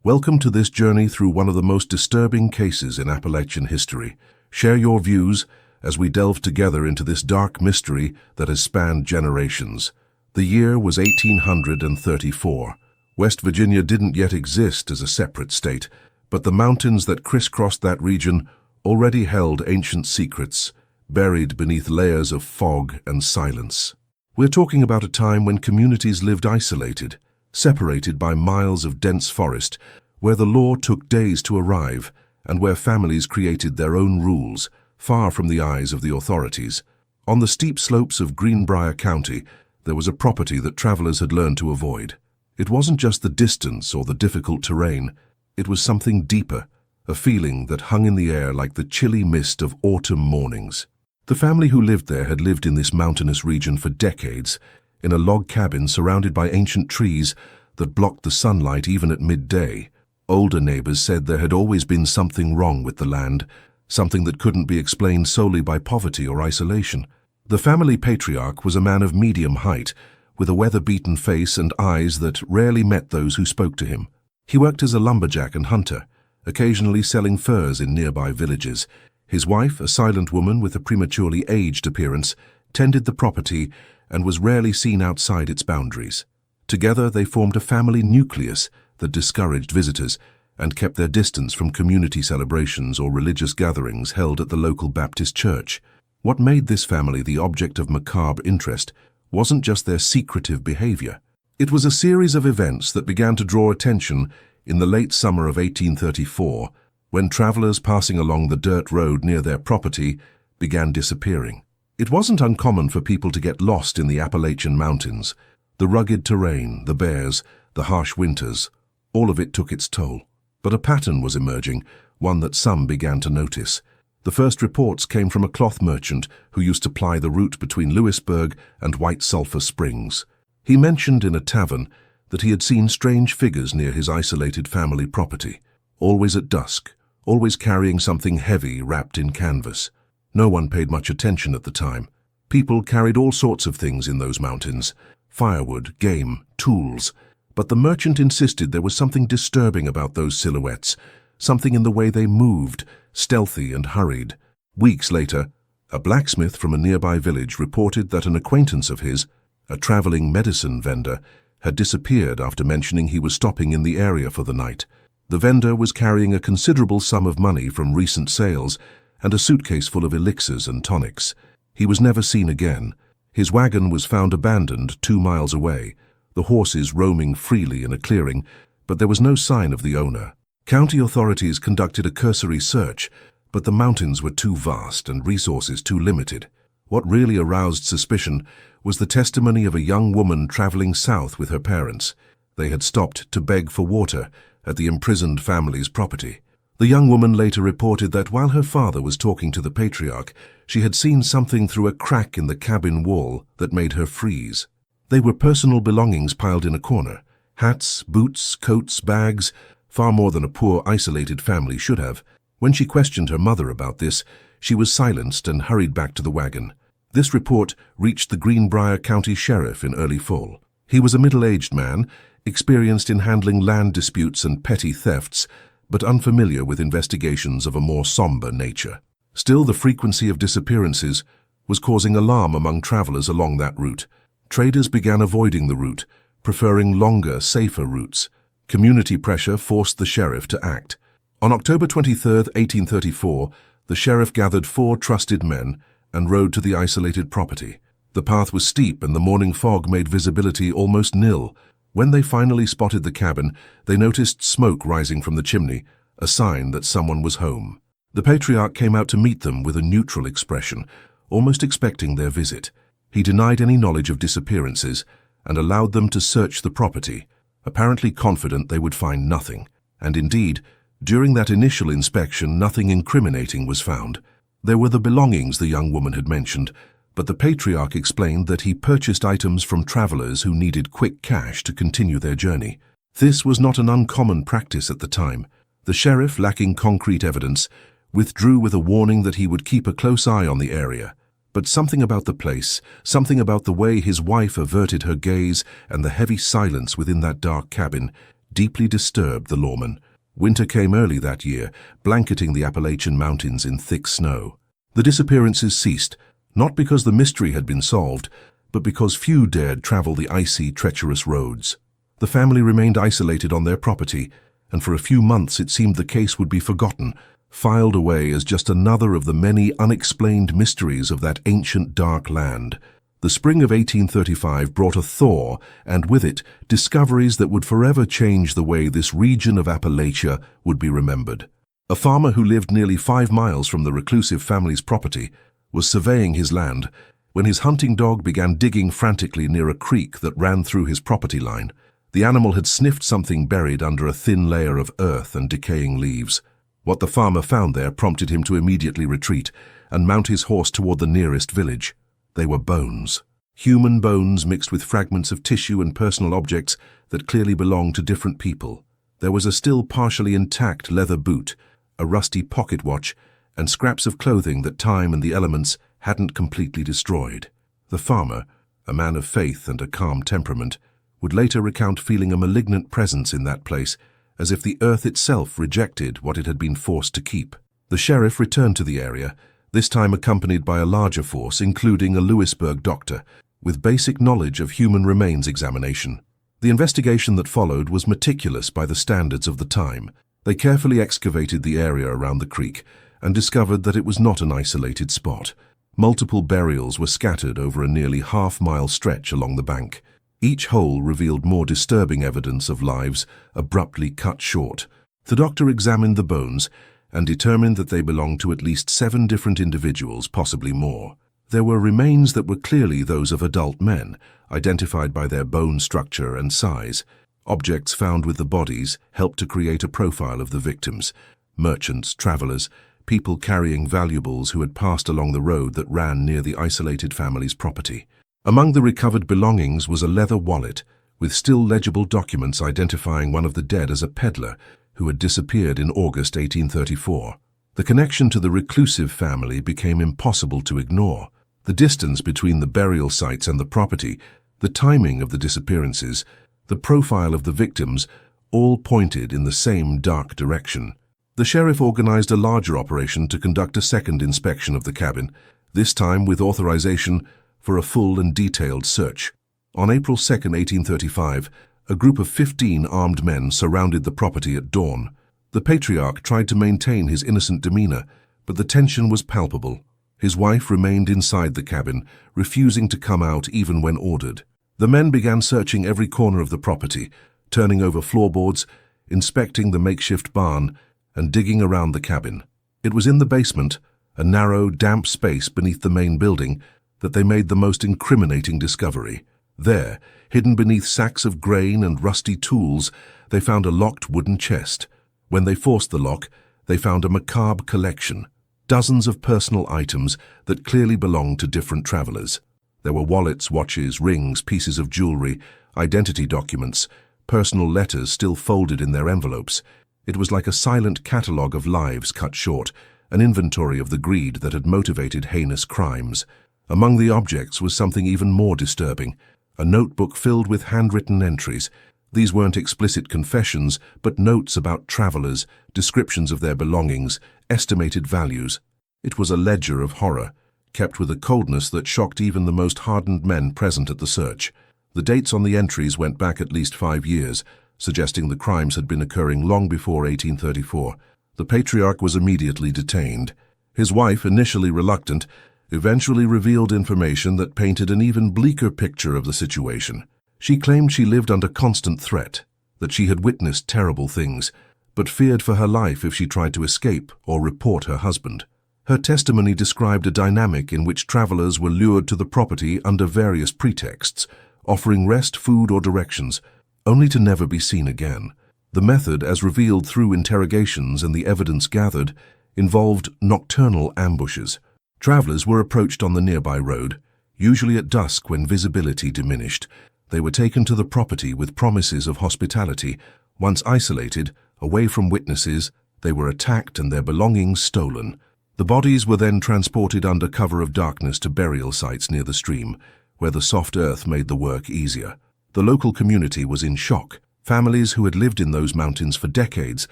Welcome to this journey through one of the most disturbing cases in Appalachian history. Share your views as we delve together into this dark mystery that has spanned generations. The year was 1834. West Virginia didn't yet exist as a separate state, but the mountains that crisscrossed that region already held ancient secrets, buried beneath layers of fog and silence. We're talking about a time when communities lived isolated, separated by miles of dense forest, where the law took days to arrive, and where families created their own rules, far from the eyes of the authorities. On the steep slopes of Greenbrier County, there was a property that travelers had learned to avoid. It wasn't just the distance or the difficult terrain, it was something deeper, a feeling that hung in the air like the chilly mist of autumn mornings. The family who lived there had lived in this mountainous region for decades, in a log cabin surrounded by ancient trees that blocked the sunlight even at midday. Older neighbors said there had always been something wrong with the land, something that couldn't be explained solely by poverty or isolation. The family patriarch was a man of medium height, with a weather-beaten face and eyes that rarely met those who spoke to him. He worked as a lumberjack and hunter, occasionally selling furs in nearby villages. His wife, a silent woman with a prematurely aged appearance, tended the property and was rarely seen outside its boundaries. Together they formed a family nucleus that discouraged visitors and kept their distance from community celebrations or religious gatherings held at the local Baptist church. What made this family the object of macabre interest wasn't just their secretive behavior. It was a series of events that began to draw attention in the late summer of 1834, when travelers passing along the dirt road near their property began disappearing. It wasn't uncommon for people to get lost in the Appalachian Mountains. The rugged terrain, the bears, the harsh winters, all of it took its toll. But a pattern was emerging, one that some began to notice. The first reports came from a cloth merchant who used to ply the route between Lewisburg and White Sulphur Springs. He mentioned in a tavern that he had seen strange figures near his isolated family property, always at dusk, always carrying something heavy wrapped in canvas. No one paid much attention at the time. People carried all sorts of things in those mountains: firewood, game, tools. But the merchant insisted there was something disturbing about those silhouettes, something in the way they moved, stealthy and hurried. Weeks later, a blacksmith from a nearby village reported that an acquaintance of his, a traveling medicine vendor, had disappeared after mentioning he was stopping in the area for the night. The vendor was carrying a considerable sum of money from recent sales and a suitcase full of elixirs and tonics. He was never seen again. His wagon was found abandoned 2 miles away, the horses roaming freely in a clearing, but there was no sign of the owner. County authorities conducted a cursory search, but the mountains were too vast and resources too limited. What really aroused suspicion was the testimony of a young woman traveling south with her parents. They had stopped to beg for water at the imprisoned family's property. The young woman later reported that while her father was talking to the patriarch, she had seen something through a crack in the cabin wall that made her freeze. They were personal belongings piled in a corner: hats, boots, coats, bags, far more than a poor, isolated family should have. When she questioned her mother about this, she was silenced and hurried back to the wagon. This report reached the Greenbrier County Sheriff in early fall. He was a middle-aged man, experienced in handling land disputes and petty thefts, but unfamiliar with investigations of a more somber nature. Still, the frequency of disappearances was causing alarm among travelers along that route. Traders began avoiding the route, preferring longer, safer routes. Community pressure forced the sheriff to act. On October 23, 1834, the sheriff gathered 4 trusted men and rode to the isolated property. The path was steep and the morning fog made visibility almost nil. When they finally spotted the cabin, they noticed smoke rising from the chimney, a sign that someone was home. The patriarch came out to meet them with a neutral expression, almost expecting their visit. He denied any knowledge of disappearances and allowed them to search the property, apparently confident they would find nothing. And indeed, during that initial inspection, nothing incriminating was found. There were the belongings the young woman had mentioned, but the patriarch explained that he purchased items from travelers who needed quick cash to continue their journey. This was not an uncommon practice at the time. The sheriff, lacking concrete evidence, withdrew with a warning that he would keep a close eye on the area. But something about the place, something about the way his wife averted her gaze and the heavy silence within that dark cabin, deeply disturbed the lawmen. Winter came early that year, blanketing the Appalachian Mountains in thick snow. The disappearances ceased, not because the mystery had been solved, but because few dared travel the icy, treacherous roads. The family remained isolated on their property, and for a few months it seemed the case would be forgotten, filed away as just another of the many unexplained mysteries of that ancient dark land. The spring of 1835 brought a thaw, and with it, discoveries that would forever change the way this region of Appalachia would be remembered. A farmer who lived nearly 5 miles from the reclusive family's property was surveying his land when his hunting dog began digging frantically near a creek that ran through his property line. The animal had sniffed something buried under a thin layer of earth and decaying leaves. What the farmer found there prompted him to immediately retreat and mount his horse toward the nearest village. They were bones. Human bones mixed with fragments of tissue and personal objects that clearly belonged to different people. There was a still partially intact leather boot, a rusty pocket watch, and scraps of clothing that time and the elements hadn't completely destroyed. The farmer, a man of faith and a calm temperament, would later recount feeling a malignant presence in that place, as if the earth itself rejected what it had been forced to keep. The sheriff returned to the area, this time accompanied by a larger force, including a Lewisburg doctor, with basic knowledge of human remains examination. The investigation that followed was meticulous by the standards of the time. They carefully excavated the area around the creek and discovered that it was not an isolated spot. Multiple burials were scattered over a nearly half-mile stretch along the bank. Each hole revealed more disturbing evidence of lives abruptly cut short. The doctor examined the bones and determined that they belonged to at least 7 different individuals, possibly more. There were remains that were clearly those of adult men, identified by their bone structure and size. Objects found with the bodies helped to create a profile of the victims: merchants, travelers, people carrying valuables who had passed along the road that ran near the isolated family's property. Among the recovered belongings was a leather wallet with still legible documents identifying one of the dead as a peddler who had disappeared in August 1834. The connection to the reclusive family became impossible to ignore. The distance between the burial sites and the property, the timing of the disappearances, the profile of the victims, all pointed in the same dark direction. The sheriff organized a larger operation to conduct a second inspection of the cabin, this time with authorization for a full and detailed search. On April 2, 1835, a group of 15 armed men surrounded the property at dawn. The patriarch tried to maintain his innocent demeanor, but the tension was palpable. His wife remained inside the cabin, refusing to come out even when ordered. The men began searching every corner of the property, turning over floorboards, inspecting the makeshift barn, and digging around the cabin. It was in the basement, a narrow, damp space beneath the main building, that they made the most incriminating discovery. There, hidden beneath sacks of grain and rusty tools, they found a locked wooden chest. When they forced the lock, they found a macabre collection, dozens of personal items that clearly belonged to different travelers. There were wallets, watches, rings, pieces of jewelry, identity documents, personal letters still folded in their envelopes. It was like a silent catalogue of lives cut short, an inventory of the greed that had motivated heinous crimes. Among the objects was something even more disturbing, a notebook filled with handwritten entries. These weren't explicit confessions, but notes about travelers, descriptions of their belongings, estimated values. It was a ledger of horror, kept with a coldness that shocked even the most hardened men present at the search. The dates on the entries went back at least 5 years, suggesting the crimes had been occurring long before 1834. The patriarch was immediately detained. His wife, initially reluctant, eventually revealed information that painted an even bleaker picture of the situation. She claimed she lived under constant threat, that she had witnessed terrible things, but feared for her life if she tried to escape or report her husband. Her testimony described a dynamic in which travelers were lured to the property under various pretexts, offering rest, food, or directions, only to never be seen again. The method, as revealed through interrogations and the evidence gathered, involved nocturnal ambushes. Travelers were approached on the nearby road, usually at dusk when visibility diminished. They were taken to the property with promises of hospitality. Once isolated, away from witnesses, they were attacked and their belongings stolen. The bodies were then transported under cover of darkness to burial sites near the stream, where the soft earth made the work easier. The local community was in shock. families who had lived in those mountains for decades,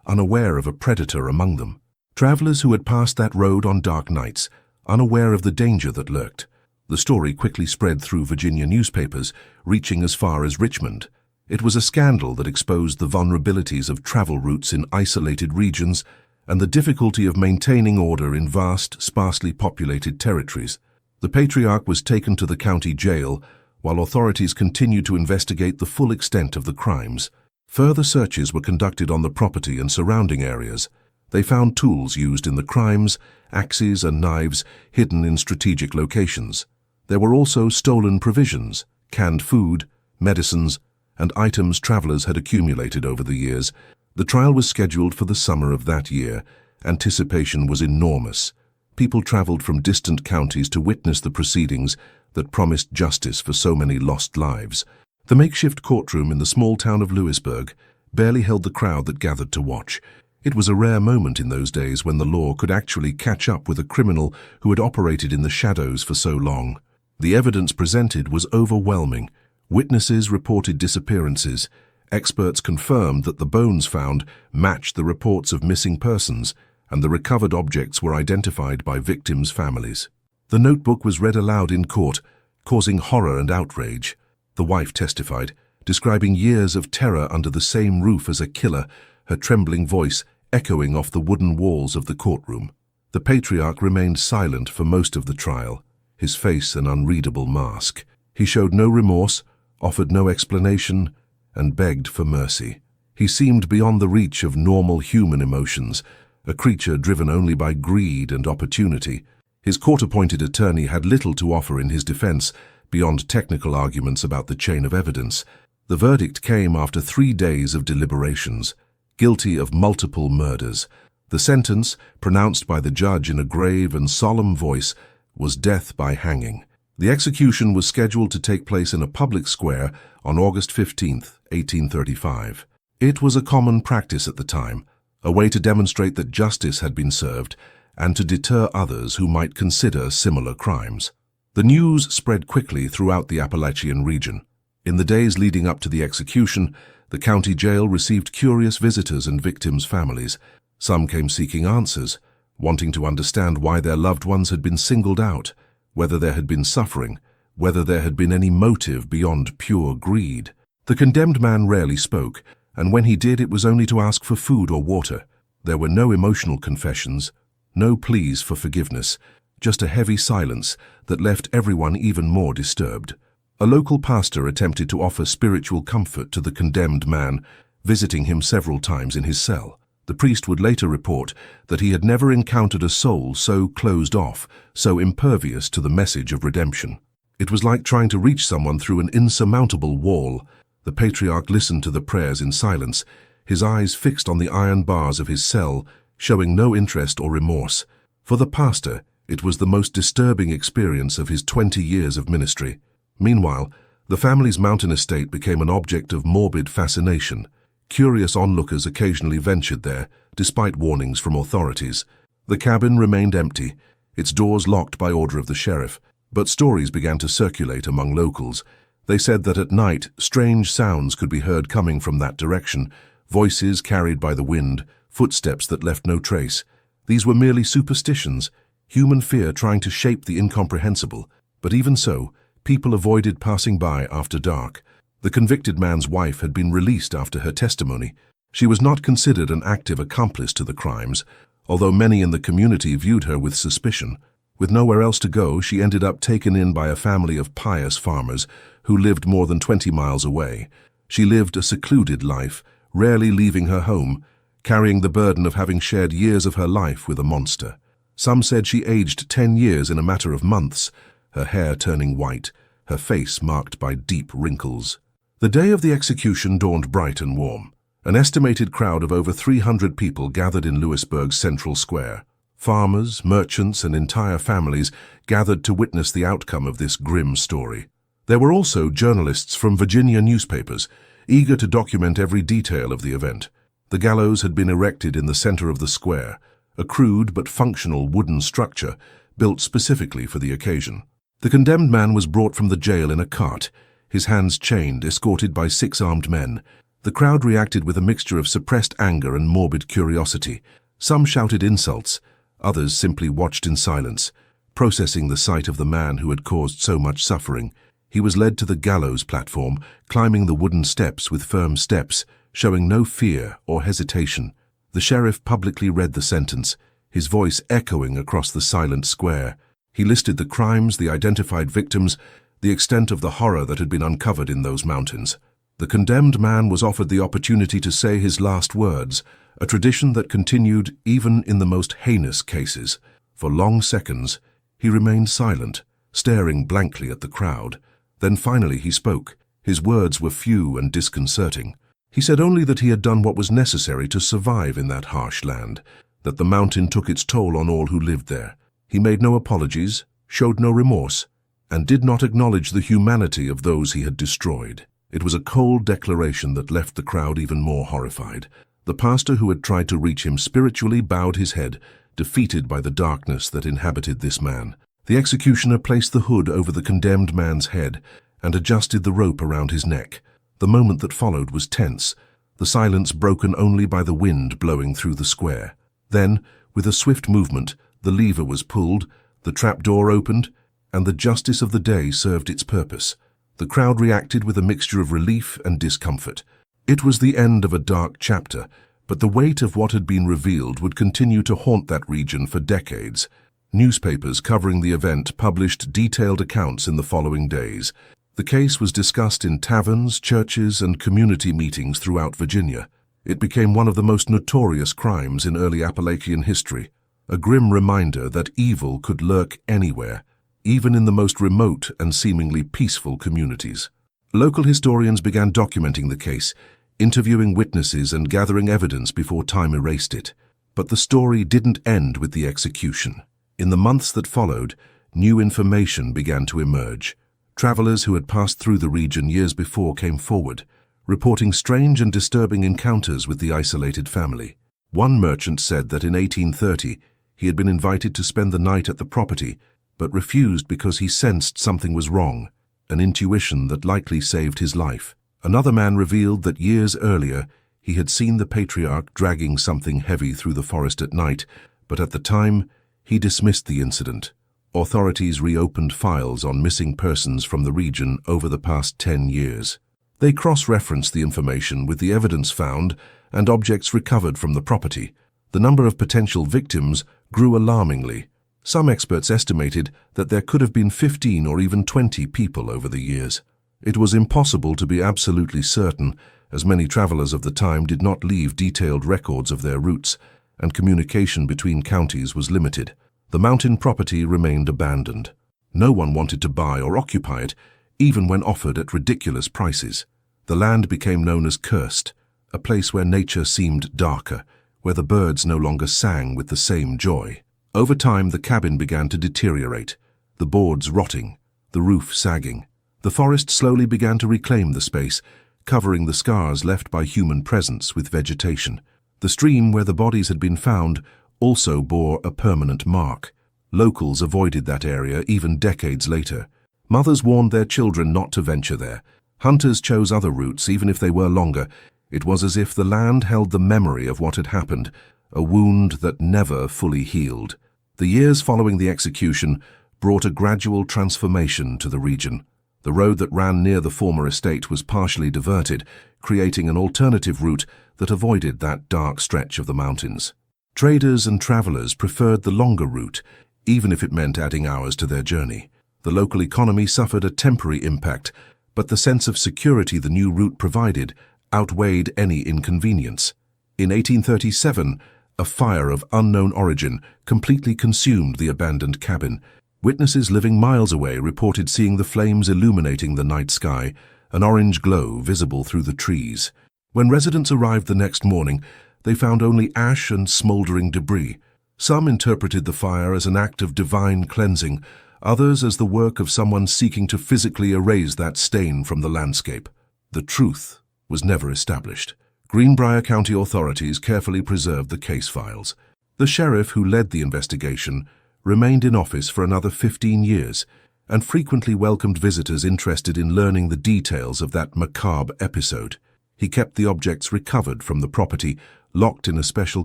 unaware of a predator among them. Travelers who had passed that road on dark nights, unaware of the danger that lurked. The story quickly spread through Virginia newspapers, reaching as far as Richmond. It was a scandal that exposed the vulnerabilities of travel routes in isolated regions and the difficulty of maintaining order in vast, sparsely populated territories. The patriarch was taken to the county jail, while authorities continued to investigate the full extent of the crimes. Further searches were conducted on the property and surrounding areas. They found tools used in the crimes, axes and knives hidden in strategic locations. There were also stolen provisions, canned food, medicines, and items travelers had accumulated over the years. The trial was scheduled for the summer of that year. Anticipation was enormous. People traveled from distant counties to witness the proceedings that promised justice for so many lost lives. The makeshift courtroom in the small town of Louisburg barely held the crowd that gathered to watch. It was a rare moment in those days when the law could actually catch up with a criminal who had operated in the shadows for so long. The evidence presented was overwhelming. Witnesses reported disappearances. Experts confirmed that the bones found matched the reports of missing persons, and the recovered objects were identified by victims' families. The notebook was read aloud in court, causing horror and outrage. The wife testified, describing years of terror under the same roof as a killer, her trembling voice echoing off the wooden walls of the courtroom. The patriarch remained silent for most of the trial, his face an unreadable mask. He showed no remorse, offered no explanation, and begged for mercy. He seemed beyond the reach of normal human emotions, a creature driven only by greed and opportunity. His court-appointed attorney had little to offer in his defense beyond technical arguments about the chain of evidence. The verdict came after 3 days of deliberations. Guilty of multiple murders. The sentence, pronounced by the judge in a grave and solemn voice, was death by hanging. The execution was scheduled to take place in a public square on August 15, 1835. It was a common practice at the time, a way to demonstrate that justice had been served and to deter others who might consider similar crimes. The news spread quickly throughout the Appalachian region. In the days leading up to the execution, the county jail received curious visitors and victims' families. Some came seeking answers, wanting to understand why their loved ones had been singled out, whether there had been suffering, whether there had been any motive beyond pure greed. The condemned man rarely spoke, and when he did, it was only to ask for food or water. There were no emotional confessions, no pleas for forgiveness, just a heavy silence that left everyone even more disturbed. A local pastor attempted to offer spiritual comfort to the condemned man, visiting him several times in his cell. The priest would later report that he had never encountered a soul so closed off, so impervious to the message of redemption. It was like trying to reach someone through an insurmountable wall. The patriarch listened to the prayers in silence, his eyes fixed on the iron bars of his cell, showing no interest or remorse. For the pastor, it was the most disturbing experience of his 20 years of ministry. Meanwhile, the family's mountain estate became an object of morbid fascination. Curious onlookers occasionally ventured there, despite warnings from authorities. The cabin remained empty, its doors locked by order of the sheriff, but stories began to circulate among locals. They said that at night, strange sounds could be heard coming from that direction, voices carried by the wind, footsteps that left no trace. These were merely superstitions, human fear trying to shape the incomprehensible. But even so, people avoided passing by after dark. The convicted man's wife had been released after her testimony. She was not considered an active accomplice to the crimes, although many in the community viewed her with suspicion. With nowhere else to go, she ended up taken in by a family of pious farmers who lived more than 20 miles away. She lived a secluded life, rarely leaving her home, carrying the burden of having shared years of her life with a monster. Some said she aged 10 years in a matter of months, her hair turning white, her face marked by deep wrinkles. The day of the execution dawned bright and warm. An estimated crowd of over 300 people gathered in Louisburg's central square. Farmers, merchants, and entire families gathered to witness the outcome of this grim story. There were also journalists from Virginia newspapers, eager to document every detail of the event. The gallows had been erected in the center of the square, a crude but functional wooden structure built specifically for the occasion. The condemned man was brought from the jail in a cart, his hands chained, escorted by 6 armed men. The crowd reacted with a mixture of suppressed anger and morbid curiosity. Some shouted insults, others simply watched in silence, processing the sight of the man who had caused so much suffering. He was led to the gallows platform, climbing the wooden steps with firm steps, showing no fear or hesitation. The sheriff publicly read the sentence, his voice echoing across the silent square. He listed the crimes, the identified victims, the extent of the horror that had been uncovered in those mountains. The condemned man was offered the opportunity to say his last words, a tradition that continued even in the most heinous cases. For long seconds, he remained silent, staring blankly at the crowd. Then finally he spoke. His words were few and disconcerting. He said only that he had done what was necessary to survive in that harsh land, that the mountain took its toll on all who lived there. He made no apologies, showed no remorse, and did not acknowledge the humanity of those he had destroyed. It was a cold declaration that left the crowd even more horrified. The pastor who had tried to reach him spiritually bowed his head, defeated by the darkness that inhabited this man. The executioner placed the hood over the condemned man's head and adjusted the rope around his neck. The moment that followed was tense, the silence broken only by the wind blowing through the square. Then, with a swift movement, the lever was pulled, the trapdoor opened, and the justice of the day served its purpose. The crowd reacted with a mixture of relief and discomfort. It was the end of a dark chapter, but the weight of what had been revealed would continue to haunt that region for decades. Newspapers covering the event published detailed accounts in the following days. The case was discussed in taverns, churches, and community meetings throughout Virginia. It became one of the most notorious crimes in early Appalachian history, a grim reminder that evil could lurk anywhere, even in the most remote and seemingly peaceful communities. Local historians began documenting the case, interviewing witnesses and gathering evidence before time erased it. But the story didn't end with the execution. In the months that followed, new information began to emerge. Travelers who had passed through the region years before came forward, reporting strange and disturbing encounters with the isolated family. One merchant said that in 1830 he had been invited to spend the night at the property, but refused because he sensed something was wrong, an intuition that likely saved his life. Another man revealed that years earlier he had seen the patriarch dragging something heavy through the forest at night, but at the time he dismissed the incident. Authorities reopened files on missing persons from the region over the past 10 years. They cross-referenced the information with the evidence found and objects recovered from the property. The number of potential victims grew alarmingly. Some experts estimated that there could have been 15 or even 20 people over the years. It was impossible to be absolutely certain, as many travelers of the time did not leave detailed records of their routes, and communication between counties was limited. The mountain property remained abandoned. No one wanted to buy or occupy it, even when offered at ridiculous prices. The land became known as cursed, a place where nature seemed darker, where the birds no longer sang with the same joy. Over time, the cabin began to deteriorate, the boards rotting, the roof sagging. The forest slowly began to reclaim the space, covering the scars left by human presence with vegetation. The stream where the bodies had been found also bore a permanent mark. Locals avoided that area even decades later. Mothers warned their children not to venture there. Hunters chose other routes, even if they were longer. It was as if the land held the memory of what had happened, a wound that never fully healed. The years following the execution brought a gradual transformation to the region. The road that ran near the former estate was partially diverted, creating an alternative route that avoided that dark stretch of the mountains. Traders and travelers preferred the longer route, even if it meant adding hours to their journey. The local economy suffered a temporary impact, but the sense of security the new route provided outweighed any inconvenience. In 1837, a fire of unknown origin completely consumed the abandoned cabin. Witnesses living miles away reported seeing the flames illuminating the night sky, an orange glow visible through the trees. When residents arrived the next morning, they found only ash and smoldering debris. Some interpreted the fire as an act of divine cleansing, others as the work of someone seeking to physically erase that stain from the landscape. The truth was never established. Greenbrier County authorities carefully preserved the case files. The sheriff who led the investigation remained in office for another 15 years and frequently welcomed visitors interested in learning the details of that macabre episode. He kept the objects recovered from the property locked in a special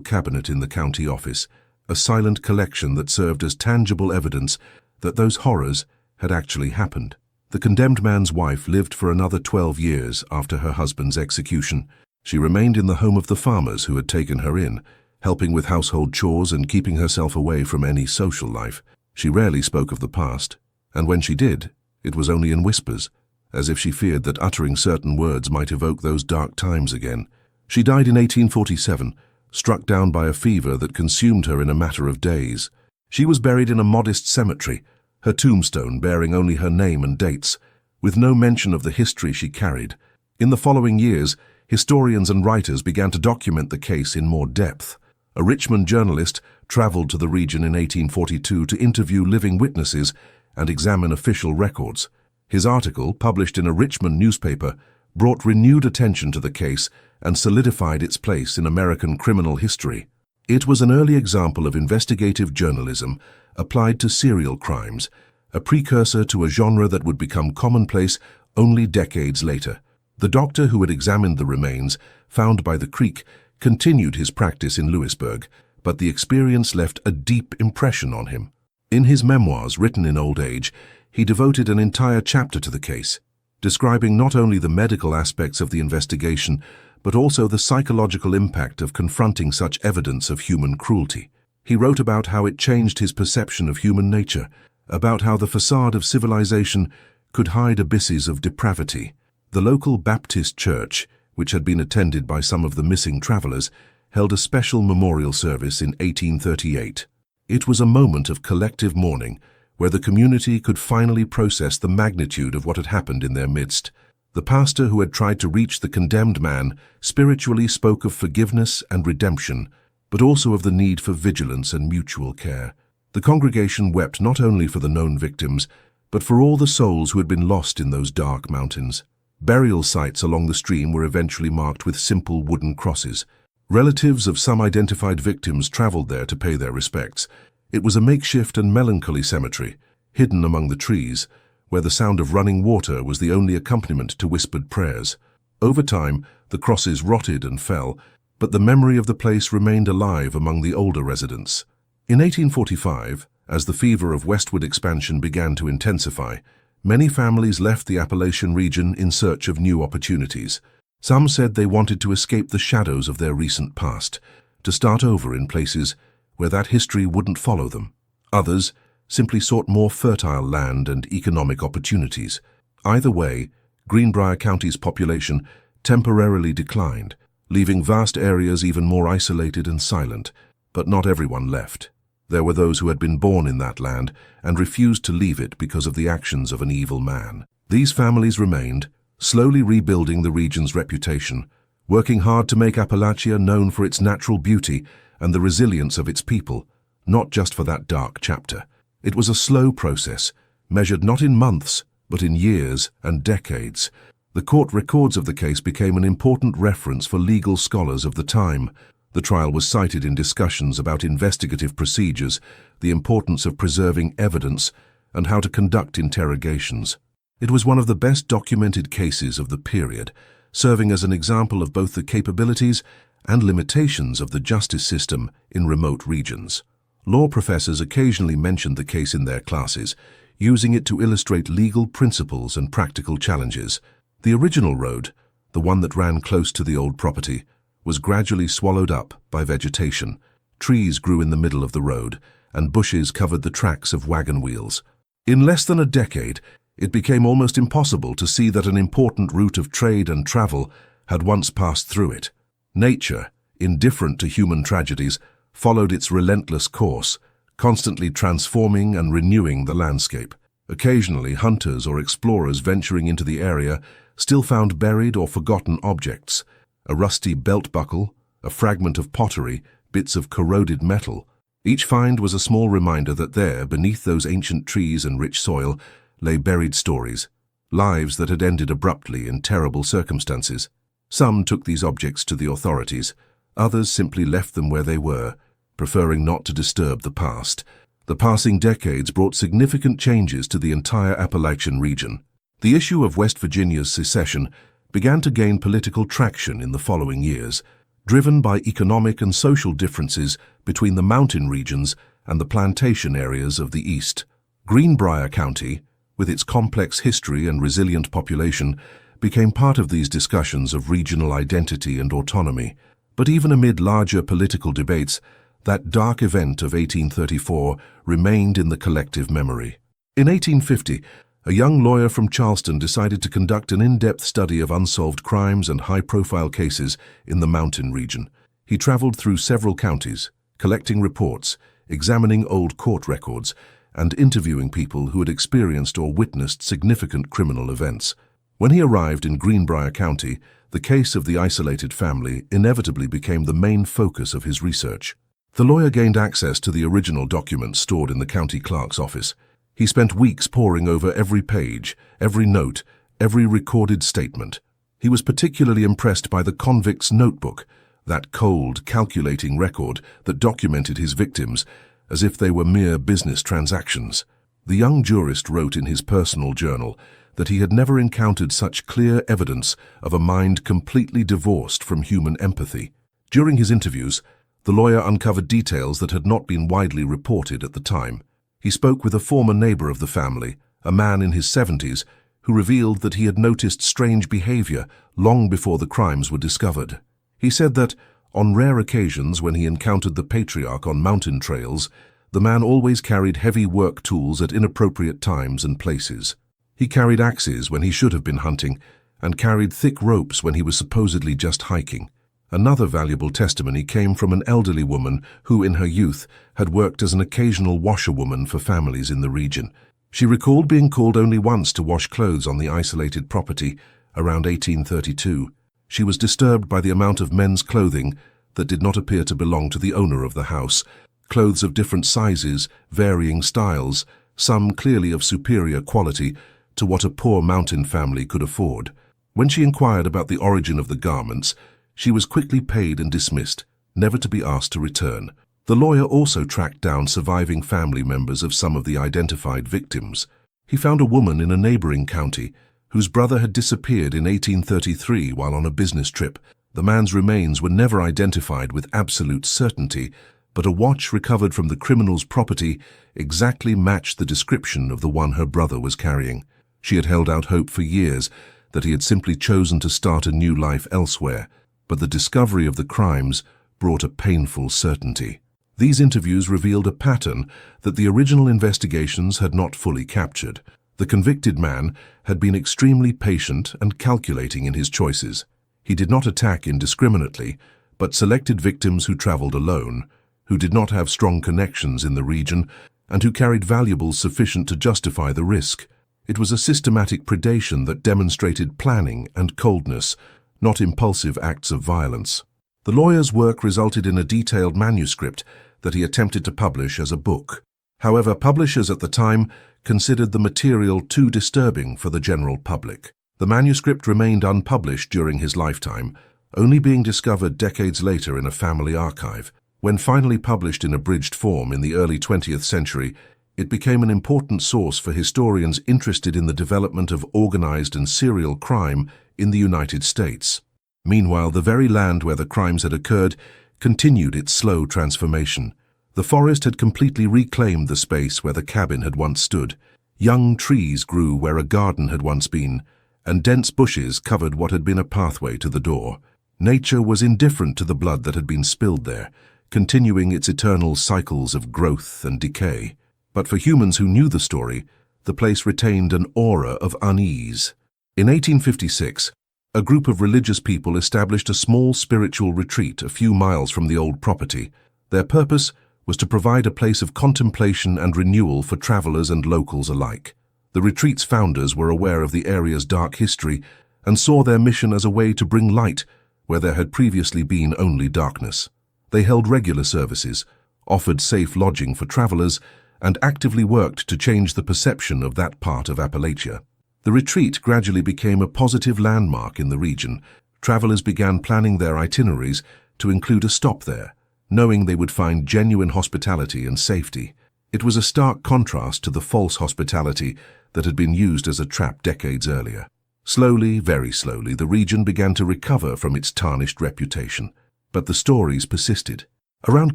cabinet in the county office, a silent collection that served as tangible evidence that those horrors had actually happened. The condemned man's wife lived for another 12 years after her husband's execution. She remained in the home of the farmers who had taken her in, helping with household chores and keeping herself away from any social life. She rarely spoke of the past, and when she did, it was only in whispers, as if she feared that uttering certain words might evoke those dark times again. She died in 1847, struck down by a fever that consumed her in a matter of days. She was buried in a modest cemetery, her tombstone bearing only her name and dates, with no mention of the history she carried. In the following years, historians and writers began to document the case in more depth. A Richmond journalist traveled to the region in 1842 to interview living witnesses and examine official records. His article, published in a Richmond newspaper, brought renewed attention to the case and solidified its place in American criminal history. It was an early example of investigative journalism applied to serial crimes, a precursor to a genre that would become commonplace only decades later. The doctor who had examined the remains found by the creek continued his practice in Louisburg, but the experience left a deep impression on him. In his memoirs, written in old age, he devoted an entire chapter to the case, describing not only the medical aspects of the investigation, but also the psychological impact of confronting such evidence of human cruelty. He wrote about how it changed his perception of human nature, about how the facade of civilization could hide abysses of depravity. The local Baptist church, which had been attended by some of the missing travelers, held a special memorial service in 1838. It was a moment of collective mourning, where the community could finally process the magnitude of what had happened in their midst. The pastor who had tried to reach the condemned man spiritually spoke of forgiveness and redemption, but also of the need for vigilance and mutual care. The congregation wept not only for the known victims, but for all the souls who had been lost in those dark mountains. Burial sites along the stream were eventually marked with simple wooden crosses. Relatives of some identified victims traveled there to pay their respects. It was a makeshift and melancholy cemetery, hidden among the trees, where the sound of running water was the only accompaniment to whispered prayers. Over time, the crosses rotted and fell, but the memory of the place remained alive among the older residents. In 1845, as the fever of westward expansion began to intensify, many families left the Appalachian region in search of new opportunities. Some said they wanted to escape the shadows of their recent past, to start over in places where that history wouldn't follow them. Others simply sought more fertile land and economic opportunities. Either way, Greenbrier County's population temporarily declined, leaving vast areas even more isolated and silent. But not everyone left. There were those who had been born in that land and refused to leave it because of the actions of an evil man. These families remained, slowly rebuilding the region's reputation, working hard to make Appalachia known for its natural beauty and the resilience of its people, not just for that dark chapter. It was a slow process, measured not in months, but in years and decades. The court records of the case became an important reference for legal scholars of the time. The trial was cited in discussions about investigative procedures, the importance of preserving evidence, and how to conduct interrogations. It was one of the best documented cases of the period, serving as an example of both the capabilities and limitations of the justice system in remote regions. Law professors occasionally mentioned the case in their classes, using it to illustrate legal principles and practical challenges. The original road, the one that ran close to the old property, was gradually swallowed up by vegetation. Trees grew in the middle of the road, and bushes covered the tracks of wagon wheels. In less than a decade, it became almost impossible to see that an important route of trade and travel had once passed through it. Nature, indifferent to human tragedies, followed its relentless course, constantly transforming and renewing the landscape. Occasionally, hunters or explorers venturing into the area still found buried or forgotten objects: a rusty belt buckle, a fragment of pottery, bits of corroded metal. Each find was a small reminder that there, beneath those ancient trees and rich soil, lay buried stories, lives that had ended abruptly in terrible circumstances. Some took these objects to the authorities, others simply left them where they were, preferring not to disturb the past. The passing decades brought significant changes to the entire Appalachian region. The issue of West Virginia's secession began to gain political traction in the following years, driven by economic and social differences between the mountain regions and the plantation areas of the East. Greenbrier County, with its complex history and resilient population, became part of these discussions of regional identity and autonomy. But even amid larger political debates, that dark event of 1834 remained in the collective memory. In 1850, a young lawyer from Charleston decided to conduct an in-depth study of unsolved crimes and high-profile cases in the mountain region. He traveled through several counties, collecting reports, examining old court records, and interviewing people who had experienced or witnessed significant criminal events. When he arrived in Greenbrier County, the case of the isolated family inevitably became the main focus of his research. The lawyer gained access to the original documents stored in the county clerk's office. He spent weeks poring over every page, every note, every recorded statement. He was particularly impressed by the convict's notebook, that cold, calculating record that documented his victims as if they were mere business transactions. The young jurist wrote in his personal journal that he had never encountered such clear evidence of a mind completely divorced from human empathy. During his interviews, the lawyer uncovered details that had not been widely reported at the time. He spoke with a former neighbor of the family, a man in his 70s, who revealed that he had noticed strange behavior long before the crimes were discovered. He said that, on rare occasions when he encountered the patriarch on mountain trails, the man always carried heavy work tools at inappropriate times and places. He carried axes when he should have been hunting, and carried thick ropes when he was supposedly just hiking. Another valuable testimony came from an elderly woman who, in her youth, had worked as an occasional washerwoman for families in the region. She recalled being called only once to wash clothes on the isolated property, around 1832. She was disturbed by the amount of men's clothing that did not appear to belong to the owner of the house, clothes of different sizes, varying styles, some clearly of superior quality to what a poor mountain family could afford. When she inquired about the origin of the garments, she was quickly paid and dismissed, never to be asked to return. The lawyer also tracked down surviving family members of some of the identified victims. He found a woman in a neighboring county whose brother had disappeared in 1833 while on a business trip. The man's remains were never identified with absolute certainty, but a watch recovered from the criminal's property exactly matched the description of the one her brother was carrying. She had held out hope for years that he had simply chosen to start a new life elsewhere, but the discovery of the crimes brought a painful certainty. These interviews revealed a pattern that the original investigations had not fully captured. The convicted man had been extremely patient and calculating in his choices. He did not attack indiscriminately, but selected victims who traveled alone, who did not have strong connections in the region, and who carried valuables sufficient to justify the risk. It was a systematic predation that demonstrated planning and coldness, not impulsive acts of violence. The lawyer's work resulted in a detailed manuscript that he attempted to publish as a book. However, publishers at the time considered the material too disturbing for the general public. The manuscript remained unpublished during his lifetime, only being discovered decades later in a family archive. When finally published in abridged form in the early 20th century, it became an important source for historians interested in the development of organized and serial crime in the United States. Meanwhile, the very land where the crimes had occurred continued its slow transformation. The forest had completely reclaimed the space where the cabin had once stood. Young trees grew where a garden had once been, and dense bushes covered what had been a pathway to the door. Nature was indifferent to the blood that had been spilled there, continuing its eternal cycles of growth and decay. But for humans who knew the story, the place retained an aura of unease. In 1856, a group of religious people established a small spiritual retreat a few miles from the old property. Their purpose was to provide a place of contemplation and renewal for travelers and locals alike. The retreat's founders were aware of the area's dark history and saw their mission as a way to bring light where there had previously been only darkness. They held regular services, offered safe lodging for travelers, and actively worked to change the perception of that part of Appalachia. The retreat gradually became a positive landmark in the region. Travelers began planning their itineraries to include a stop there, knowing they would find genuine hospitality and safety. It was a stark contrast to the false hospitality that had been used as a trap decades earlier. Slowly, very slowly, the region began to recover from its tarnished reputation. But the stories persisted. Around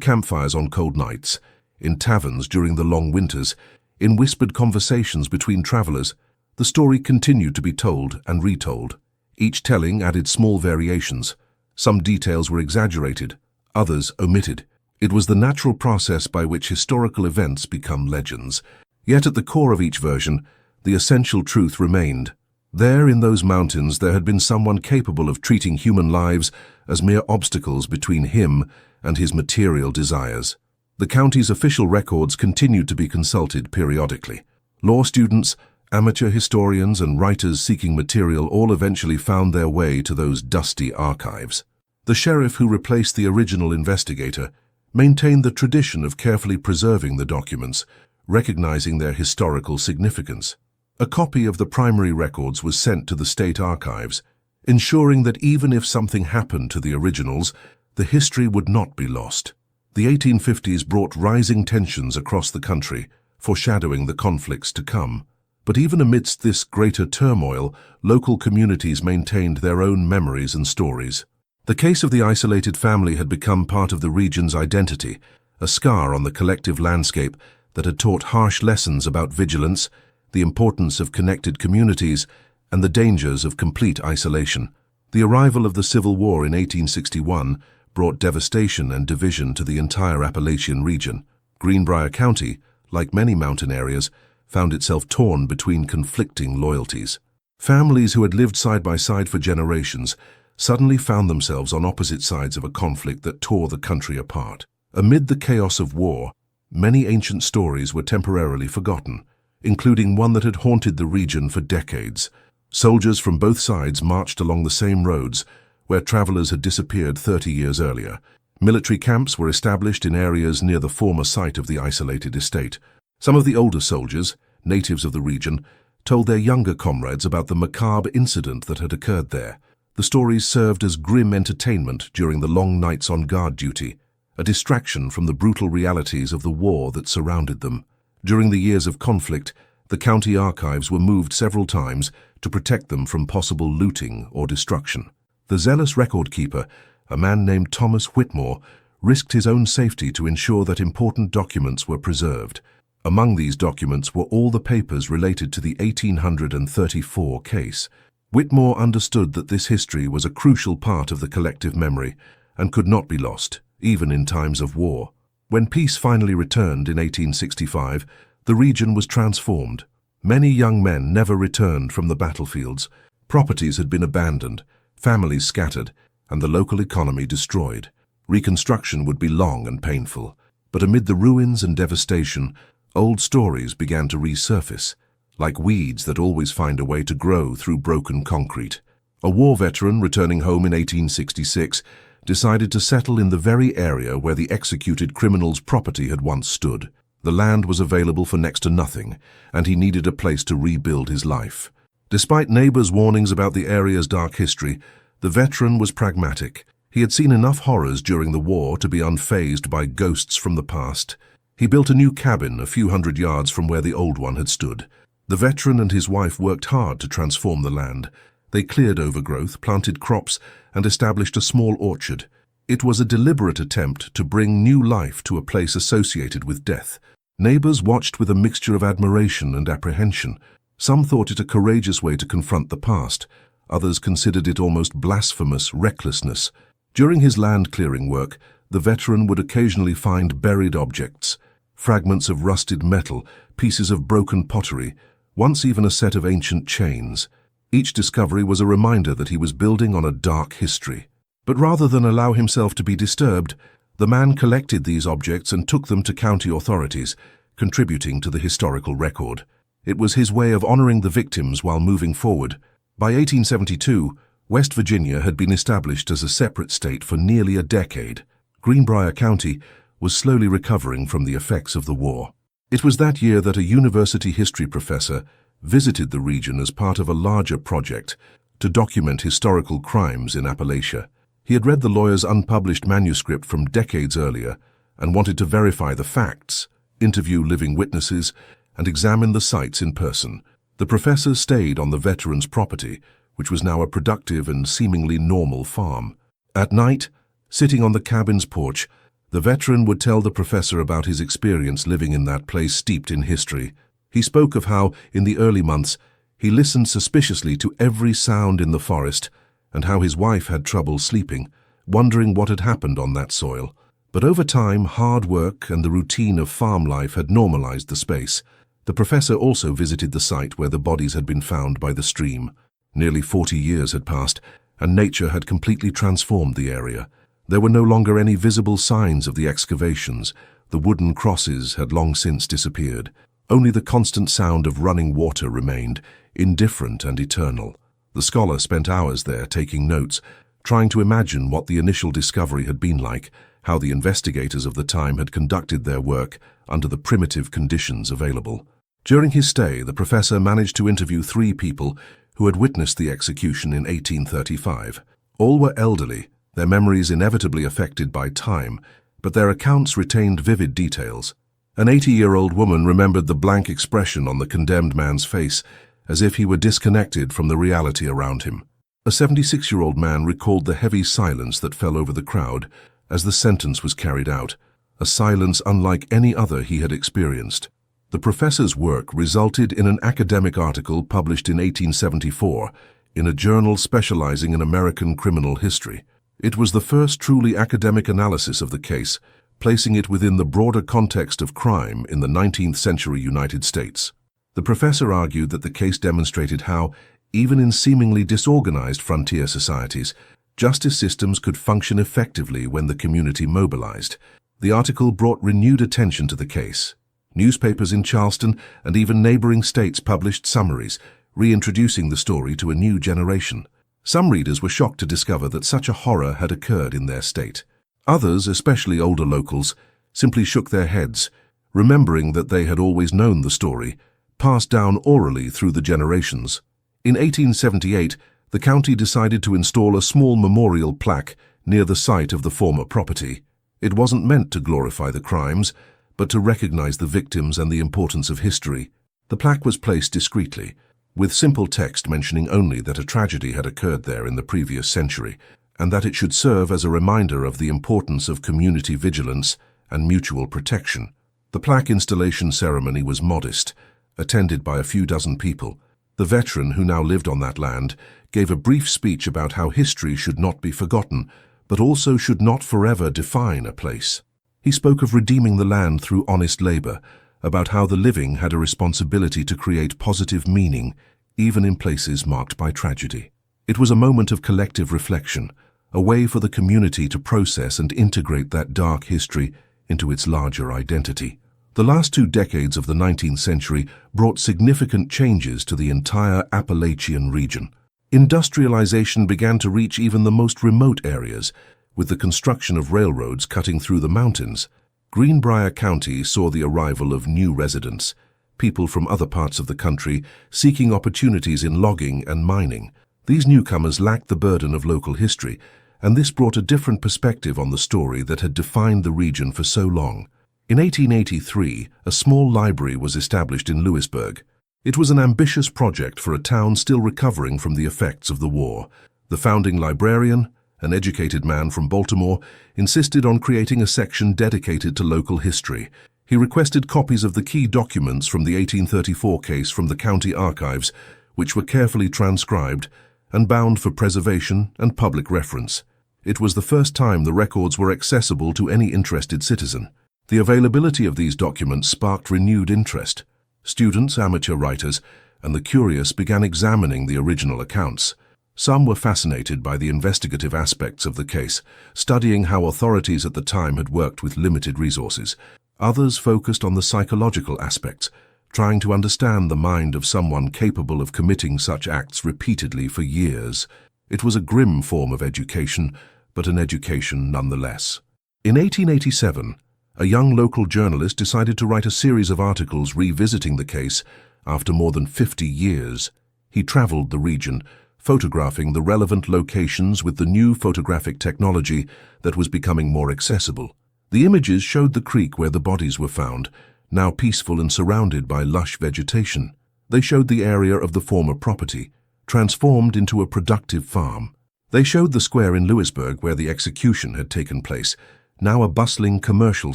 campfires on cold nights, in taverns during the long winters, in whispered conversations between travelers, the story continued to be told and retold. Each telling added small variations. Some details were exaggerated, others omitted. It was the natural process by which historical events become legends. Yet at the core of each version, the essential truth remained. There in those mountains there had been someone capable of treating human lives as mere obstacles between him and his material desires. The county's official records continued to be consulted periodically. Law students, amateur historians, and writers seeking material all eventually found their way to those dusty archives. The sheriff who replaced the original investigator maintained the tradition of carefully preserving the documents, recognizing their historical significance. A copy of the primary records was sent to the state archives, ensuring that even if something happened to the originals, the history would not be lost. The 1850s brought rising tensions across the country, foreshadowing the conflicts to come. But even amidst this greater turmoil, local communities maintained their own memories and stories. The case of the isolated family had become part of the region's identity, a scar on the collective landscape that had taught harsh lessons about vigilance, the importance of connected communities, and the dangers of complete isolation. The arrival of the Civil War in 1861 brought devastation and division to the entire Appalachian region. Greenbrier County, like many mountain areas, found itself torn between conflicting loyalties. Families who had lived side by side for generations suddenly found themselves on opposite sides of a conflict that tore the country apart. Amid the chaos of war, many ancient stories were temporarily forgotten, including one that had haunted the region for decades. Soldiers from both sides marched along the same roads where travelers had disappeared 30 years earlier. Military camps were established in areas near the former site of the isolated estate. Some of the older soldiers, natives of the region, told their younger comrades about the macabre incident that had occurred there. The stories served as grim entertainment during the long nights on guard duty, a distraction from the brutal realities of the war that surrounded them. During the years of conflict, the county archives were moved several times to protect them from possible looting or destruction. The zealous record keeper, a man named Thomas Whitmore, risked his own safety to ensure that important documents were preserved. Among these documents were all the papers related to the 1834 case. Whitmore understood that this history was a crucial part of the collective memory and could not be lost, even in times of war. When peace finally returned in 1865, the region was transformed. Many young men never returned from the battlefields. Properties had been abandoned, families scattered, and the local economy destroyed. Reconstruction would be long and painful, but amid the ruins and devastation, old stories began to resurface, like weeds that always find a way to grow through broken concrete. A war veteran returning home in 1866 decided to settle in the very area where the executed criminal's property had once stood. The land was available for next to nothing, and he needed a place to rebuild his life. Despite neighbors' warnings about the area's dark history, the veteran was pragmatic. He had seen enough horrors during the war to be unfazed by ghosts from the past. He built a new cabin a few hundred yards from where the old one had stood. The veteran and his wife worked hard to transform the land. They cleared overgrowth, planted crops, and established a small orchard. It was a deliberate attempt to bring new life to a place associated with death. Neighbors watched with a mixture of admiration and apprehension. Some thought it a courageous way to confront the past. Others considered it almost blasphemous recklessness. During his land-clearing work, the veteran would occasionally find buried objects, fragments of rusted metal, pieces of broken pottery, once even a set of ancient chains. Each discovery was a reminder that he was building on a dark history. But rather than allow himself to be disturbed, the man collected these objects and took them to county authorities, contributing to the historical record. It was his way of honoring the victims while moving forward. By 1872, West Virginia had been established as a separate state for nearly a decade. Greenbrier County was slowly recovering from the effects of the war. It was that year that a university history professor visited the region as part of a larger project to document historical crimes in Appalachia. He had read the lawyer's unpublished manuscript from decades earlier and wanted to verify the facts, interview living witnesses, and examine the sites in person. The professor stayed on the veteran's property, which was now a productive and seemingly normal farm. At night, sitting on the cabin's porch, the veteran would tell the professor about his experience living in that place steeped in history. He spoke of how, in the early months, he listened suspiciously to every sound in the forest, and how his wife had trouble sleeping, wondering what had happened on that soil. But over time, hard work and the routine of farm life had normalized the space. The professor also visited the site where the bodies had been found by the stream. Nearly 40 years had passed, and nature had completely transformed the area. There were no longer any visible signs of the excavations. The wooden crosses had long since disappeared. Only the constant sound of running water remained, indifferent and eternal. The scholar spent hours there taking notes, trying to imagine what the initial discovery had been like, how the investigators of the time had conducted their work under the primitive conditions available. During his stay, the professor managed to interview 3 people who had witnessed the execution in 1835. All were elderly, their memories inevitably affected by time, but their accounts retained vivid details. An 80-year-old woman remembered the blank expression on the condemned man's face, as if he were disconnected from the reality around him. A 76-year-old man recalled the heavy silence that fell over the crowd as the sentence was carried out, a silence unlike any other he had experienced. The professor's work resulted in an academic article published in 1874 in a journal specializing in American criminal history. It was the first truly academic analysis of the case, placing it within the broader context of crime in the 19th century United States. The professor argued that the case demonstrated how, even in seemingly disorganized frontier societies, justice systems could function effectively when the community mobilized. The article brought renewed attention to the case. Newspapers in Charleston and even neighboring states published summaries, reintroducing the story to a new generation. Some readers were shocked to discover that such a horror had occurred in their state. Others, especially older locals, simply shook their heads, remembering that they had always known the story, passed down orally through the generations. In 1878, the county decided to install a small memorial plaque near the site of the former property. It wasn't meant to glorify the crimes, but to recognize the victims and the importance of history. The plaque was placed discreetly, with simple text mentioning only that a tragedy had occurred there in the previous century, and that it should serve as a reminder of the importance of community vigilance and mutual protection. The plaque installation ceremony was modest, attended by a few dozen people. The veteran, who now lived on that land, gave a brief speech about how history should not be forgotten, but also should not forever define a place. He spoke of redeeming the land through honest labor, about how the living had a responsibility to create positive meaning, even in places marked by tragedy. It was a moment of collective reflection, a way for the community to process and integrate that dark history into its larger identity. The last 2 decades of the 19th century brought significant changes to the entire Appalachian region. Industrialization began to reach even the most remote areas, with the construction of railroads cutting through the mountains. Greenbrier County saw the arrival of new residents, people from other parts of the country seeking opportunities in logging and mining. These newcomers lacked the burden of local history, and this brought a different perspective on the story that had defined the region for so long. In 1883, a small library was established in Lewisburg. It was an ambitious project for a town still recovering from the effects of the war. The founding librarian, an educated man from Baltimore, insisted on creating a section dedicated to local history. He requested copies of the key documents from the 1834 case from the county archives, which were carefully transcribed and bound for preservation and public reference. It was the first time the records were accessible to any interested citizen. The availability of these documents sparked renewed interest. Students, amateur writers, and the curious began examining the original accounts. Some were fascinated by the investigative aspects of the case, studying how authorities at the time had worked with limited resources. Others focused on the psychological aspects, trying to understand the mind of someone capable of committing such acts repeatedly for years. It was a grim form of education, but an education nonetheless. In 1887, a young local journalist decided to write a series of articles revisiting the case after more than 50 years. He traveled the region, photographing the relevant locations with the new photographic technology that was becoming more accessible. The images showed the creek where the bodies were found, now peaceful and surrounded by lush vegetation. They showed the area of the former property, transformed into a productive farm. They showed the square in Lewisburg where the execution had taken place, now a bustling commercial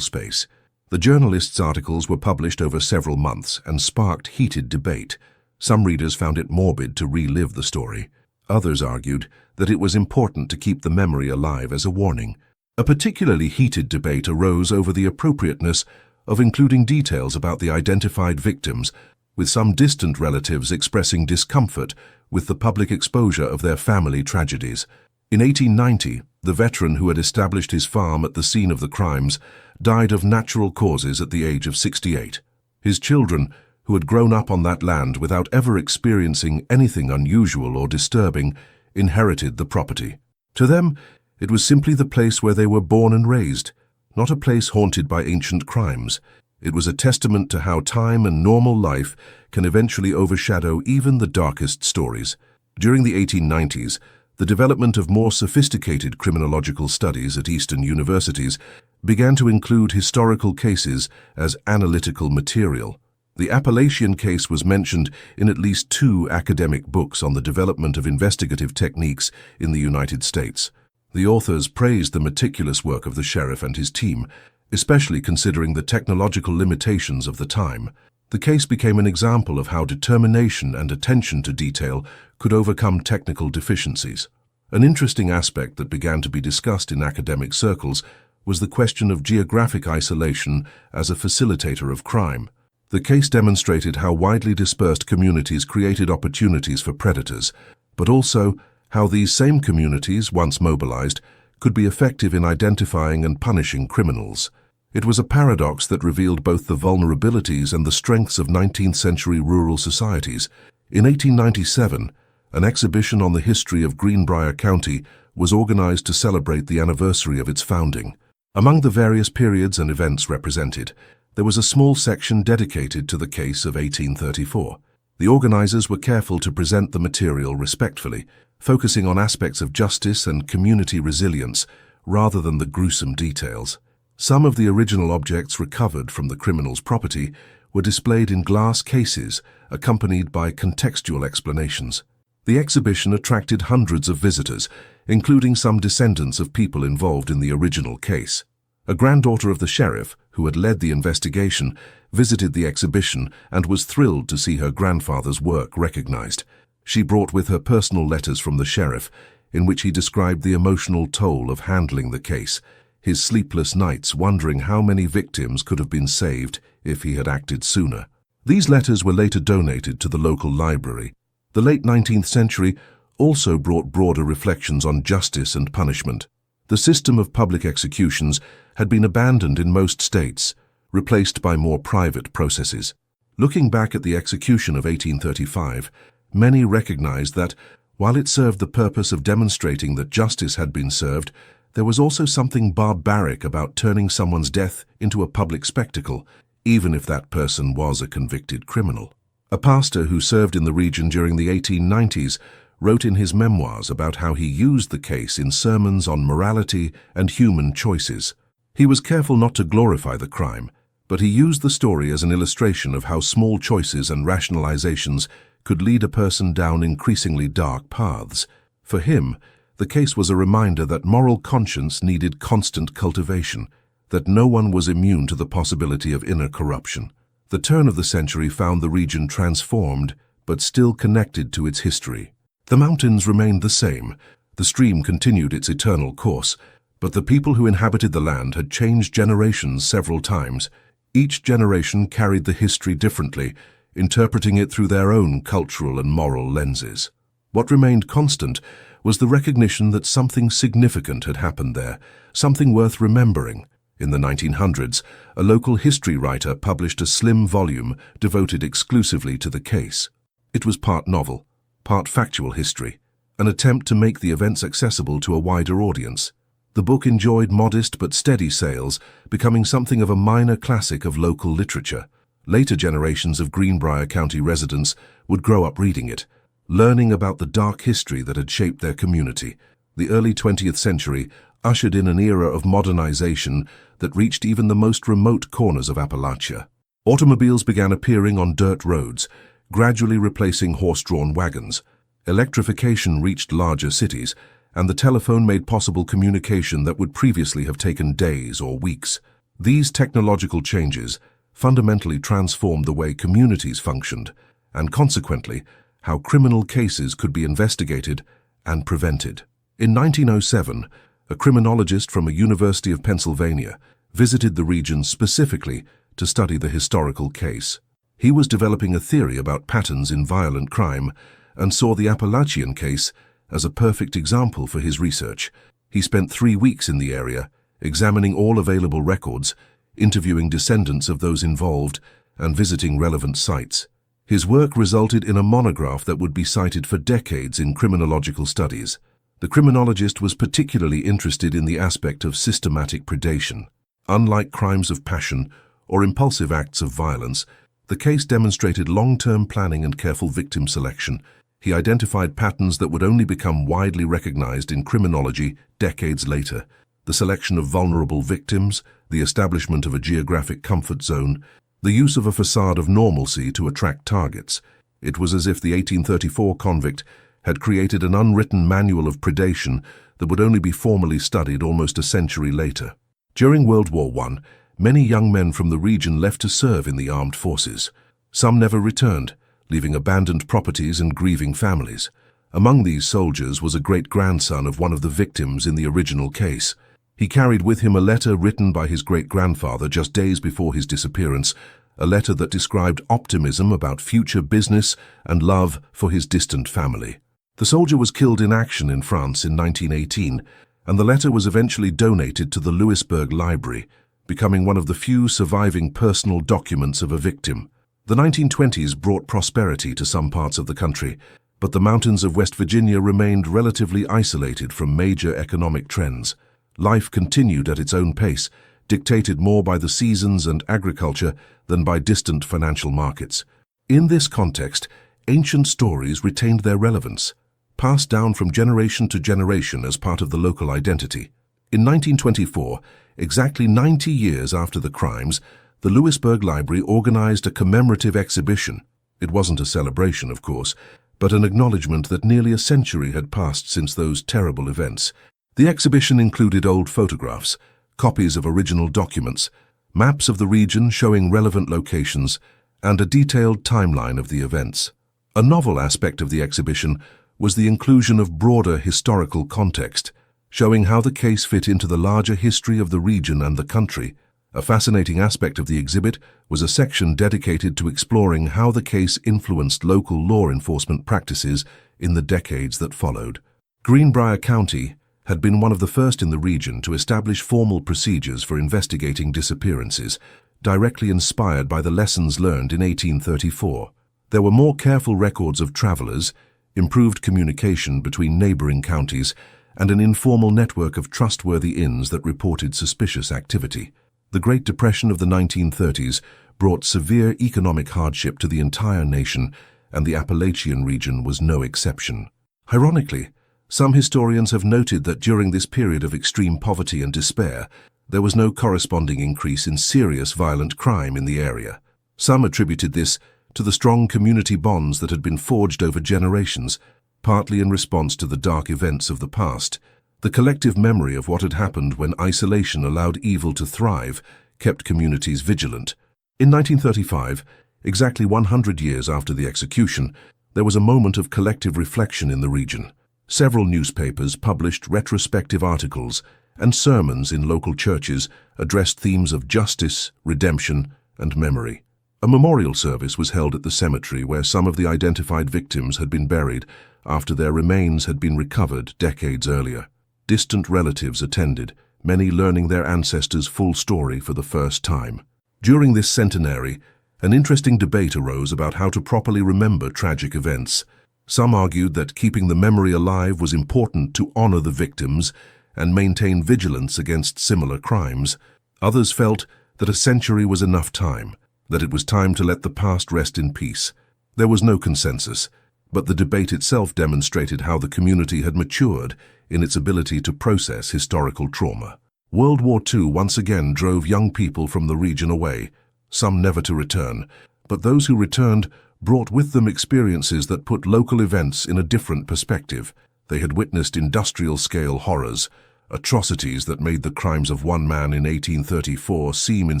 space. The journalists' articles were published over several months and sparked heated debate. Some readers found it morbid to relive the story. Others argued that it was important to keep the memory alive as a warning. A particularly heated debate arose over the appropriateness of including details about the identified victims, with some distant relatives expressing discomfort with the public exposure of their family tragedies. In 1890, the veteran who had established his farm at the scene of the crimes died of natural causes at the age of 68. His children, who had grown up on that land without ever experiencing anything unusual or disturbing, inherited the property. To them, it was simply the place where they were born and raised, not a place haunted by ancient crimes. It was a testament to how time and normal life can eventually overshadow even the darkest stories. During the 1890s, the development of more sophisticated criminological studies at Eastern universities began to include historical cases as analytical material. The Appalachian case was mentioned in at least 2 academic books on the development of investigative techniques in the United States. The authors praised the meticulous work of the sheriff and his team, especially considering the technological limitations of the time. The case became an example of how determination and attention to detail could overcome technical deficiencies. An interesting aspect that began to be discussed in academic circles was the question of geographic isolation as a facilitator of crime. The case demonstrated how widely dispersed communities created opportunities for predators, but also how these same communities, once mobilized, could be effective in identifying and punishing criminals. It was a paradox that revealed both the vulnerabilities and the strengths of 19th-century rural societies. In 1897, an exhibition on the history of Greenbrier County was organized to celebrate the anniversary of its founding. Among the various periods and events represented, there was a small section dedicated to the case of 1834. The organizers were careful to present the material respectfully, focusing on aspects of justice and community resilience rather than the gruesome details. Some of the original objects recovered from the criminal's property were displayed in glass cases, accompanied by contextual explanations. The exhibition attracted hundreds of visitors, including some descendants of people involved in the original case. A granddaughter of the sheriff, who had led the investigation, visited the exhibition and was thrilled to see her grandfather's work recognized. She brought with her personal letters from the sheriff, in which he described the emotional toll of handling the case, his sleepless nights wondering how many victims could have been saved if he had acted sooner. These letters were later donated to the local library. The late 19th century also brought broader reflections on justice and punishment. The system of public executions had been abandoned in most states, replaced by more private processes. Looking back at the execution of 1835, many recognized that, while it served the purpose of demonstrating that justice had been served, there was also something barbaric about turning someone's death into a public spectacle, even if that person was a convicted criminal. A pastor who served in the region during the 1890s wrote in his memoirs about how he used the case in sermons on morality and human choices. He was careful not to glorify the crime, but he used the story as an illustration of how small choices and rationalizations could lead a person down increasingly dark paths. For him, the case was a reminder that moral conscience needed constant cultivation, that no one was immune to the possibility of inner corruption. The turn of the century found the region transformed, but still connected to its history. The mountains remained the same, the stream continued its eternal course, but the people who inhabited the land had changed generations several times. Each generation carried the history differently, interpreting it through their own cultural and moral lenses. What remained constant was the recognition that something significant had happened there, something worth remembering. In the 1900s, a local history writer published a slim volume devoted exclusively to the case. It was part novel, part factual history, an attempt to make the events accessible to a wider audience. The book enjoyed modest but steady sales, becoming something of a minor classic of local literature. Later generations of Greenbrier County residents would grow up reading it, learning about the dark history that had shaped their community. The early 20th century ushered in an era of modernization that reached even the most remote corners of Appalachia. Automobiles began appearing on dirt roads, gradually replacing horse-drawn wagons. Electrification reached larger cities, and the telephone made possible communication that would previously have taken days or weeks. These technological changes fundamentally transformed the way communities functioned, and consequently, how criminal cases could be investigated and prevented. In 1907, a criminologist from a University of Pennsylvania visited the region specifically to study the historical case. He was developing a theory about patterns in violent crime and saw the Appalachian case as a perfect example for his research. He spent 3 weeks in the area, examining all available records, interviewing descendants of those involved, and visiting relevant sites. His work resulted in a monograph that would be cited for decades in criminological studies. The criminologist was particularly interested in the aspect of systematic predation. Unlike crimes of passion or impulsive acts of violence, the case demonstrated long-term planning and careful victim selection. He identified patterns that would only become widely recognized in criminology decades later: the selection of vulnerable victims, the establishment of a geographic comfort zone, the use of a facade of normalcy to attract targets. It was as if the 1834 convict had created an unwritten manual of predation that would only be formally studied almost a century later. During World War I, many young men from the region left to serve in the armed forces. Some never returned, leaving abandoned properties and grieving families. Among these soldiers was a great-grandson of one of the victims in the original case. He carried with him a letter written by his great-grandfather just days before his disappearance, a letter that described optimism about future business and love for his distant family. The soldier was killed in action in France in 1918, and the letter was eventually donated to the Louisburg Library, becoming one of the few surviving personal documents of a victim. The 1920s brought prosperity to some parts of the country, but the mountains of West Virginia remained relatively isolated from major economic trends. Life continued at its own pace, dictated more by the seasons and agriculture than by distant financial markets. In this context, ancient stories retained their relevance, passed down from generation to generation as part of the local identity. In 1924, exactly 90 years after the crimes, the Louisburg Library organized a commemorative exhibition. It wasn't a celebration, of course, but an acknowledgement that nearly a century had passed since those terrible events. The exhibition included old photographs, copies of original documents, maps of the region showing relevant locations, and a detailed timeline of the events. A novel aspect of the exhibition was the inclusion of broader historical context, showing how the case fit into the larger history of the region and the country. A fascinating aspect of the exhibit was a section dedicated to exploring how the case influenced local law enforcement practices in the decades that followed. Greenbrier County had been one of the first in the region to establish formal procedures for investigating disappearances, directly inspired by the lessons learned in 1834. There were more careful records of travelers, improved communication between neighboring counties, and an informal network of trustworthy inns that reported suspicious activity. The Great Depression of the 1930s brought severe economic hardship to the entire nation, and the Appalachian region was no exception. Ironically, some historians have noted that during this period of extreme poverty and despair, there was no corresponding increase in serious violent crime in the area. Some attributed this to the strong community bonds that had been forged over generations, partly in response to the dark events of the past. The collective memory of what had happened when isolation allowed evil to thrive kept communities vigilant. In 1935, exactly 100 years after the execution, there was a moment of collective reflection in the region. Several newspapers published retrospective articles, and sermons in local churches addressed themes of justice, redemption, and memory. A memorial service was held at the cemetery where some of the identified victims had been buried after their remains had been recovered decades earlier. Distant relatives attended, many learning their ancestors' full story for the first time. During this centenary, an interesting debate arose about how to properly remember tragic events. Some argued that keeping the memory alive was important to honor the victims and maintain vigilance against similar crimes. Others felt that a century was enough time, that it was time to let the past rest in peace. There was no consensus, but the debate itself demonstrated how the community had matured in its ability to process historical trauma. World War II once again drove young people from the region away, some never to return, but those who returned brought with them experiences that put local events in a different perspective. They had witnessed industrial-scale horrors, atrocities that made the crimes of one man in 1834 seem in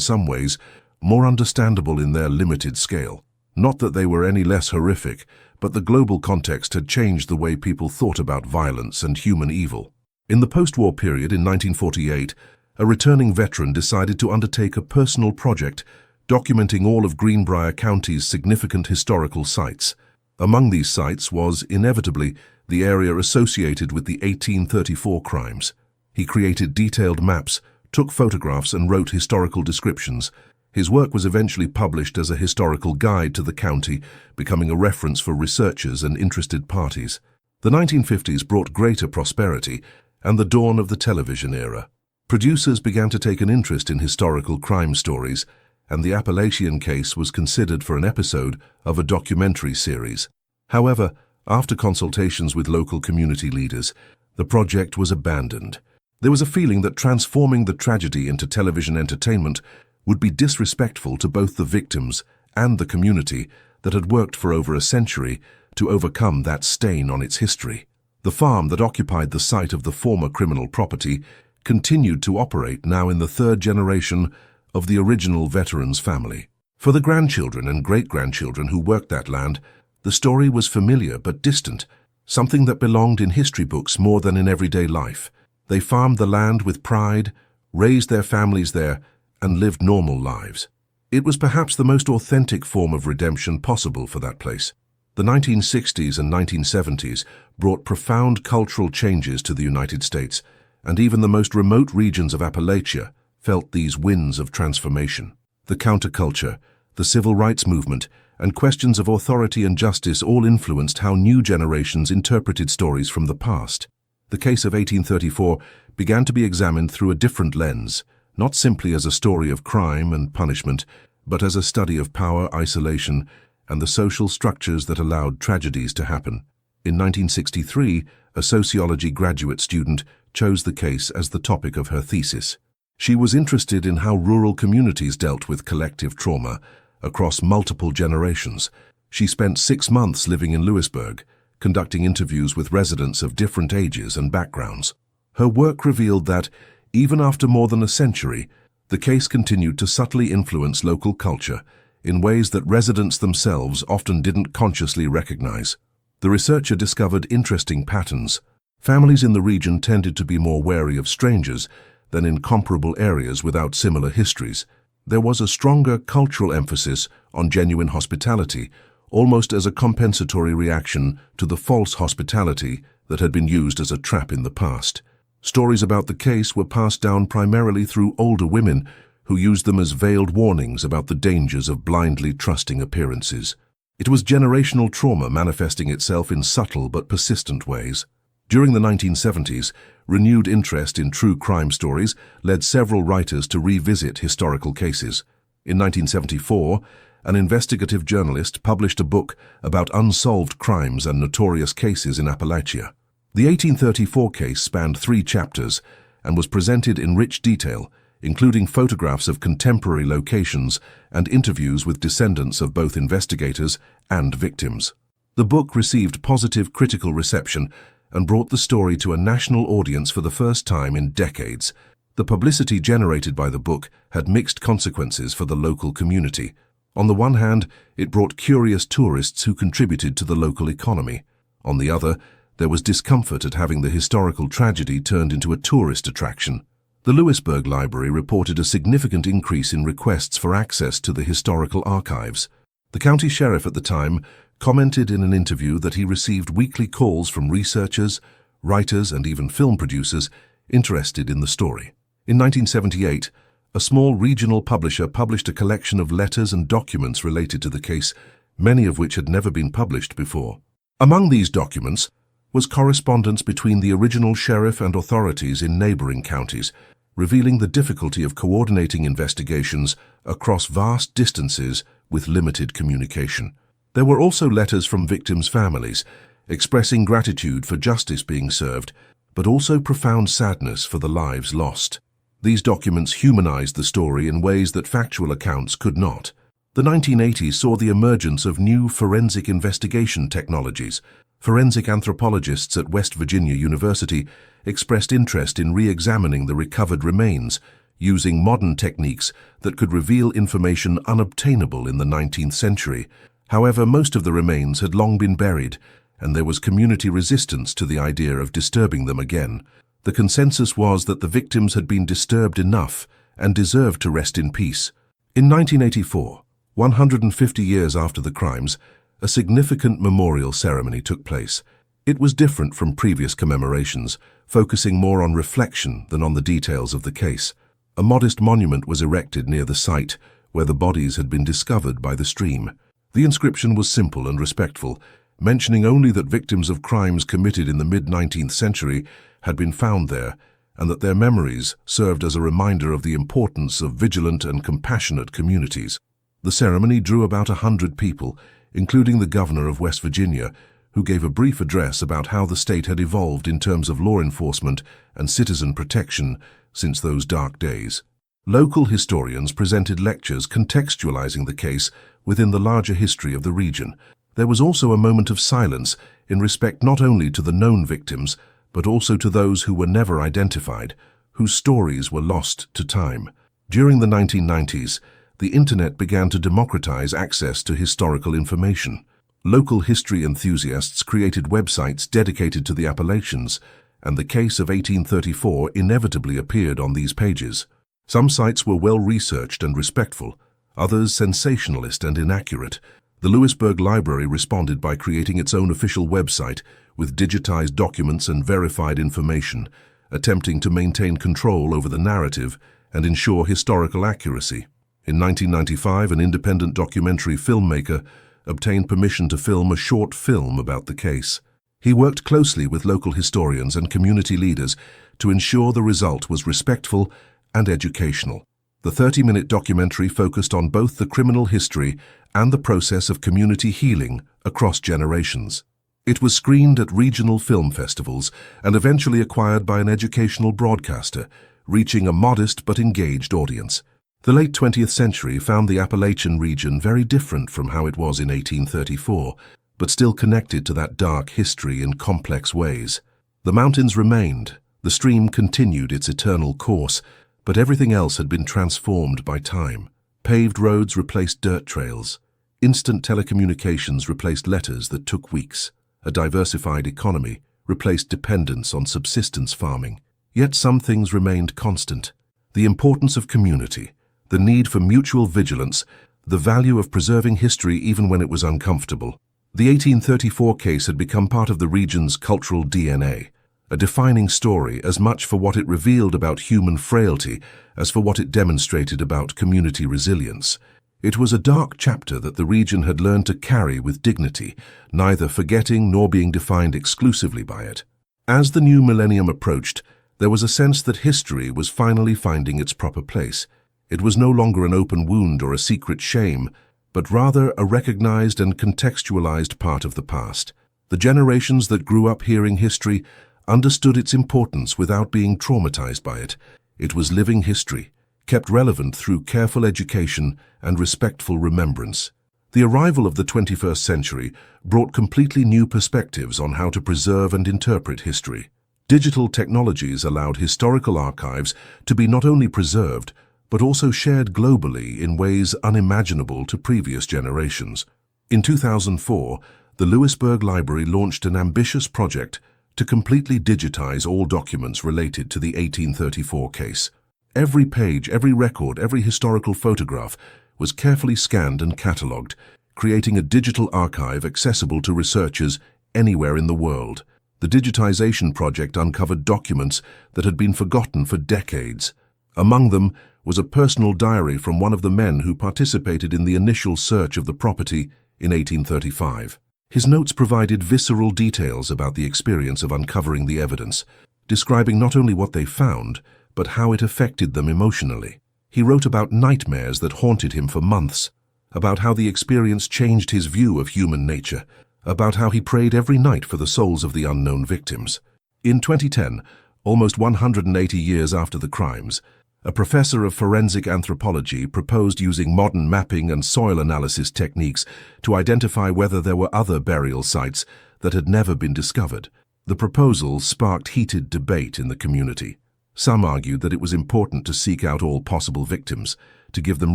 some ways more understandable in their limited scale. Not that they were any less horrific, but the global context had changed the way people thought about violence and human evil. In the post-war period in 1948, a returning veteran decided to undertake a personal project documenting all of Greenbrier County's significant historical sites. Among these sites was, inevitably, the area associated with the 1834 crimes. He created detailed maps, took photographs, and wrote historical descriptions. His work was eventually published as a historical guide to the county, becoming a reference for researchers and interested parties. The 1950s brought greater prosperity and the dawn of the television era. Producers began to take an interest in historical crime stories, and the Appalachian case was considered for an episode of a documentary series. However, after consultations with local community leaders, the project was abandoned. There was a feeling that transforming the tragedy into television entertainment would be disrespectful to both the victims and the community that had worked for over a century to overcome that stain on its history. The farm that occupied the site of the former criminal property continued to operate now in the third generation of the original veterans' family. For the grandchildren and great-grandchildren who worked that land, the story was familiar but distant, something that belonged in history books more than in everyday life. They farmed the land with pride, raised their families there, and lived normal lives. It was perhaps the most authentic form of redemption possible for that place. The 1960s and 1970s brought profound cultural changes to the United States, and even the most remote regions of Appalachia felt these winds of transformation. The counterculture, the civil rights movement, and questions of authority and justice all influenced how new generations interpreted stories from the past. The case of 1834 began to be examined through a different lens, not simply as a story of crime and punishment, but as a study of power, isolation, and the social structures that allowed tragedies to happen. In 1963, a sociology graduate student chose the case as the topic of her thesis. She was interested in how rural communities dealt with collective trauma across multiple generations. She spent 6 months living in Lewisburg, conducting interviews with residents of different ages and backgrounds. Her work revealed that, even after more than a century, the case continued to subtly influence local culture in ways that residents themselves often didn't consciously recognize. The researcher discovered interesting patterns. Families in the region tended to be more wary of strangers than in comparable areas without similar histories. There was a stronger cultural emphasis on genuine hospitality, almost as a compensatory reaction to the false hospitality that had been used as a trap in the past. Stories about the case were passed down primarily through older women who used them as veiled warnings about the dangers of blindly trusting appearances. It was generational trauma manifesting itself in subtle but persistent ways. During the 1970s, renewed interest in true crime stories led several writers to revisit historical cases. In 1974, an investigative journalist published a book about unsolved crimes and notorious cases in Appalachia. The 1834 case spanned 3 chapters and was presented in rich detail, including photographs of contemporary locations and interviews with descendants of both investigators and victims. The book received positive critical reception and brought the story to a national audience for the first time in decades. The publicity generated by the book had mixed consequences for the local community. On the one hand, it brought curious tourists who contributed to the local economy. On the other, there was discomfort at having the historical tragedy turned into a tourist attraction. The Lewisburg Library reported a significant increase in requests for access to the historical archives. The county sheriff at the time commented in an interview that he received weekly calls from researchers, writers, and even film producers interested in the story. In 1978, a small regional publisher published a collection of letters and documents related to the case, many of which had never been published before. Among these documents was correspondence between the original sheriff and authorities in neighboring counties, revealing the difficulty of coordinating investigations across vast distances with limited communication. There were also letters from victims' families, expressing gratitude for justice being served, but also profound sadness for the lives lost. These documents humanized the story in ways that factual accounts could not. The 1980s saw the emergence of new forensic investigation technologies. Forensic anthropologists at West Virginia University expressed interest in re-examining the recovered remains, using modern techniques that could reveal information unobtainable in the 19th century. However, most of the remains had long been buried, and there was community resistance to the idea of disturbing them again. The consensus was that the victims had been disturbed enough and deserved to rest in peace. In 1984, 150 years after the crimes, a significant memorial ceremony took place. It was different from previous commemorations, focusing more on reflection than on the details of the case. A modest monument was erected near the site where the bodies had been discovered by the stream. The inscription was simple and respectful, mentioning only that victims of crimes committed in the mid-19th century had been found there, and that their memories served as a reminder of the importance of vigilant and compassionate communities. The ceremony drew about 100 people, including the governor of West Virginia, who gave a brief address about how the state had evolved in terms of law enforcement and citizen protection since those dark days. Local historians presented lectures contextualizing the case within the larger history of the region. There was also a moment of silence in respect not only to the known victims, but also to those who were never identified, whose stories were lost to time. During the 1990s, the Internet began to democratize access to historical information. Local history enthusiasts created websites dedicated to the Appalachians, and the case of 1834 inevitably appeared on these pages. Some sites were well-researched and respectful, others sensationalist and inaccurate. The Lewisburg Library responded by creating its own official website with digitized documents and verified information, attempting to maintain control over the narrative and ensure historical accuracy. In 1995, an independent documentary filmmaker obtained permission to film a short film about the case. He worked closely with local historians and community leaders to ensure the result was respectful and educational. The 30-minute documentary focused on both the criminal history and the process of community healing across generations. It was screened at regional film festivals and eventually acquired by an educational broadcaster, reaching a modest but engaged audience. The late 20th century found the Appalachian region very different from how it was in 1834, but still connected to that dark history in complex ways. The mountains remained, the stream continued its eternal course, but everything else had been transformed by time. Paved roads replaced dirt trails. Instant telecommunications replaced letters that took weeks. A diversified economy replaced dependence on subsistence farming. Yet some things remained constant. The importance of community, the need for mutual vigilance, the value of preserving history even when it was uncomfortable. The 1834 case had become part of the region's cultural DNA, a defining story as much for what it revealed about human frailty as for what it demonstrated about community resilience. It was a dark chapter that the region had learned to carry with dignity, neither forgetting nor being defined exclusively by it. As the new millennium approached, there was a sense that history was finally finding its proper place. It was no longer an open wound or a secret shame, but rather a recognized and contextualized part of the past. The generations that grew up hearing history understood its importance without being traumatized by it. It was living history, kept relevant through careful education and respectful remembrance. The arrival of the 21st century brought completely new perspectives on how to preserve and interpret history. Digital technologies allowed historical archives to be not only preserved, but also shared globally in ways unimaginable to previous generations. In 2004, the Lewisburg Library launched an ambitious project to completely digitize all documents related to the 1834 case. Every page, every record, every historical photograph was carefully scanned and catalogued, creating a digital archive accessible to researchers anywhere in the world. The digitization project uncovered documents that had been forgotten for decades. Among them was a personal diary from one of the men who participated in the initial search of the property in 1835. His notes provided visceral details about the experience of uncovering the evidence, describing not only what they found, but how it affected them emotionally. He wrote about nightmares that haunted him for months, about how the experience changed his view of human nature, about how he prayed every night for the souls of the unknown victims. In 2010, almost 180 years after the crimes, a professor of forensic anthropology proposed using modern mapping and soil analysis techniques to identify whether there were other burial sites that had never been discovered. The proposal sparked heated debate in the community. Some argued that it was important to seek out all possible victims, to give them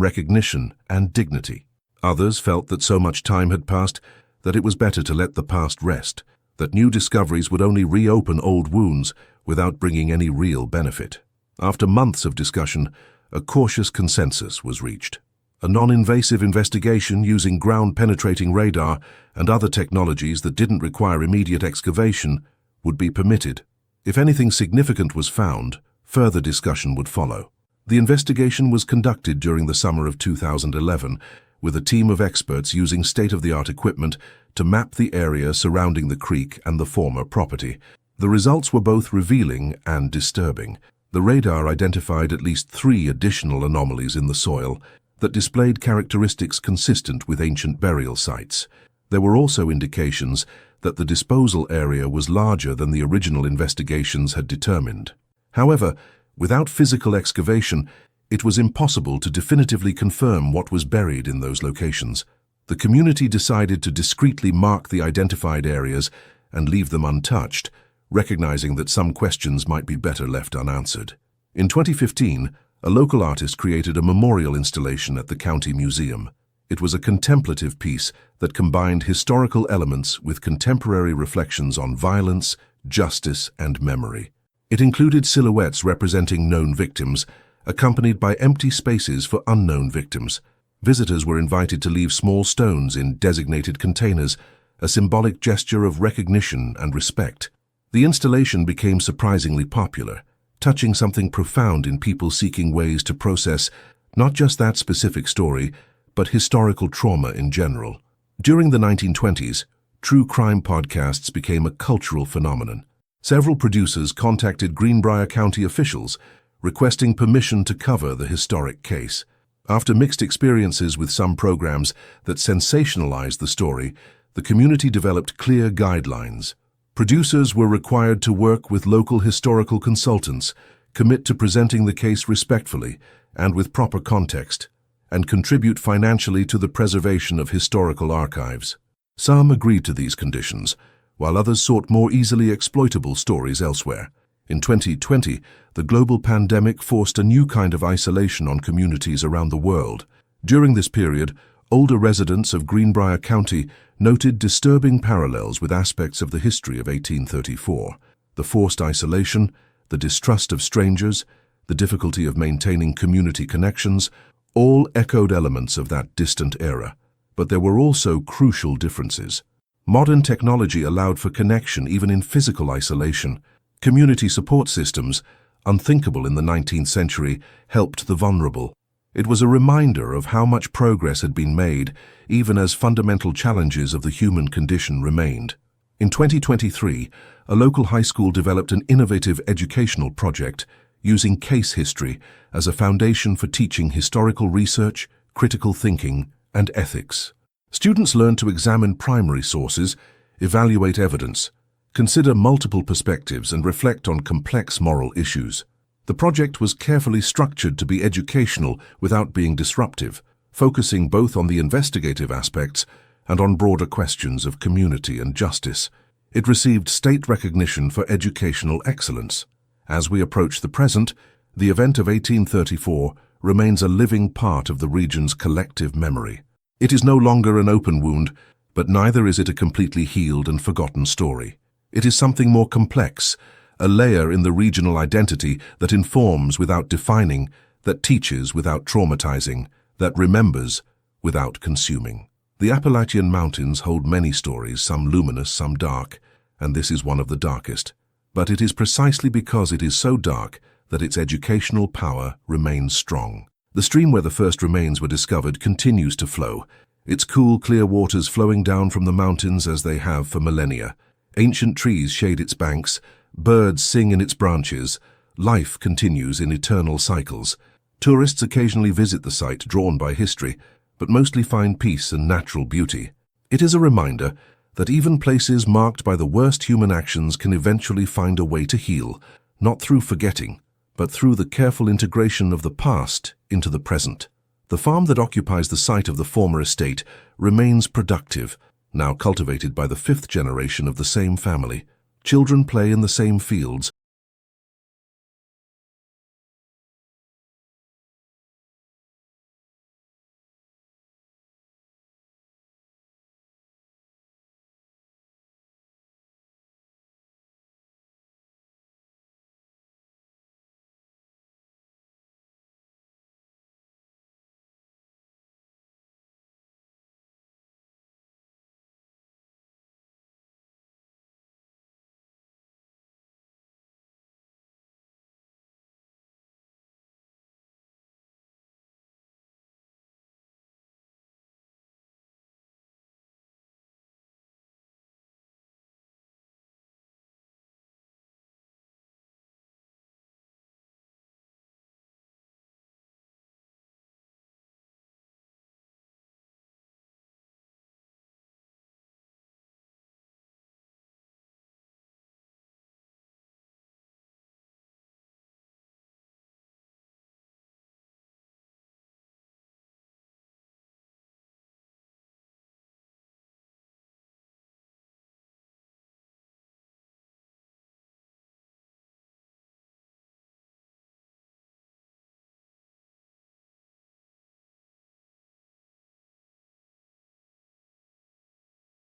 recognition and dignity. Others felt that so much time had passed that it was better to let the past rest, that new discoveries would only reopen old wounds without bringing any real benefit. After months of discussion, a cautious consensus was reached. A non-invasive investigation using ground-penetrating radar and other technologies that didn't require immediate excavation would be permitted. If anything significant was found, further discussion would follow. The investigation was conducted during the summer of 2011, with a team of experts using state-of-the-art equipment to map the area surrounding the creek and the former property. The results were both revealing and disturbing. The radar identified at least 3 additional anomalies in the soil that displayed characteristics consistent with ancient burial sites. There were also indications that the disposal area was larger than the original investigations had determined. However, without physical excavation, it was impossible to definitively confirm what was buried in those locations. The community decided to discreetly mark the identified areas and leave them untouched, recognizing that some questions might be better left unanswered. In 2015, a local artist created a memorial installation at the county museum. It was a contemplative piece that combined historical elements with contemporary reflections on violence, justice, and memory. It included silhouettes representing known victims, accompanied by empty spaces for unknown victims. Visitors were invited to leave small stones in designated containers, a symbolic gesture of recognition and respect. The installation became surprisingly popular, touching something profound in people seeking ways to process not just that specific story, but historical trauma in general. During the 1920s, true crime podcasts became a cultural phenomenon. Several producers contacted Greenbrier County officials, requesting permission to cover the historic case. After mixed experiences with some programs that sensationalized the story, the community developed clear guidelines. Producers were required to work with local historical consultants, commit to presenting the case respectfully and with proper context, and contribute financially to the preservation of historical archives. Some agreed to these conditions, while others sought more easily exploitable stories elsewhere. In 2020, the global pandemic forced a new kind of isolation on communities around the world. During this period, older residents of Greenbrier County noted disturbing parallels with aspects of the history of 1834. The forced isolation, the distrust of strangers, the difficulty of maintaining community connections, all echoed elements of that distant era. But there were also crucial differences. Modern technology allowed for connection even in physical isolation. Community support systems, unthinkable in the 19th century, helped the vulnerable. It was a reminder of how much progress had been made, even as fundamental challenges of the human condition remained. In 2023, a local high school developed an innovative educational project using case history as a foundation for teaching historical research, critical thinking, and ethics. Students learned to examine primary sources, evaluate evidence, consider multiple perspectives, and reflect on complex moral issues. The project was carefully structured to be educational without being disruptive, focusing both on the investigative aspects and on broader questions of community and justice. It received state recognition for educational excellence. As we approach the present, the event of 1834 remains a living part of the region's collective memory. It is no longer an open wound, but neither is it a completely healed and forgotten story. It is something more complex, a layer in the regional identity that informs without defining, that teaches without traumatizing, that remembers without consuming. The Appalachian Mountains hold many stories, some luminous, some dark, and this is one of the darkest. But it is precisely because it is so dark that its educational power remains strong. The stream where the first remains were discovered continues to flow, its cool, clear waters flowing down from the mountains as they have for millennia. Ancient trees shade its banks, birds sing in its branches, life continues in eternal cycles. Tourists occasionally visit the site drawn by history, but mostly find peace and natural beauty. It is a reminder that even places marked by the worst human actions can eventually find a way to heal, not through forgetting, but but through the careful integration of the past into the present. The farm that occupies the site of the former estate remains productive, now cultivated by the fifth generation of the same family. Children play in the same fields,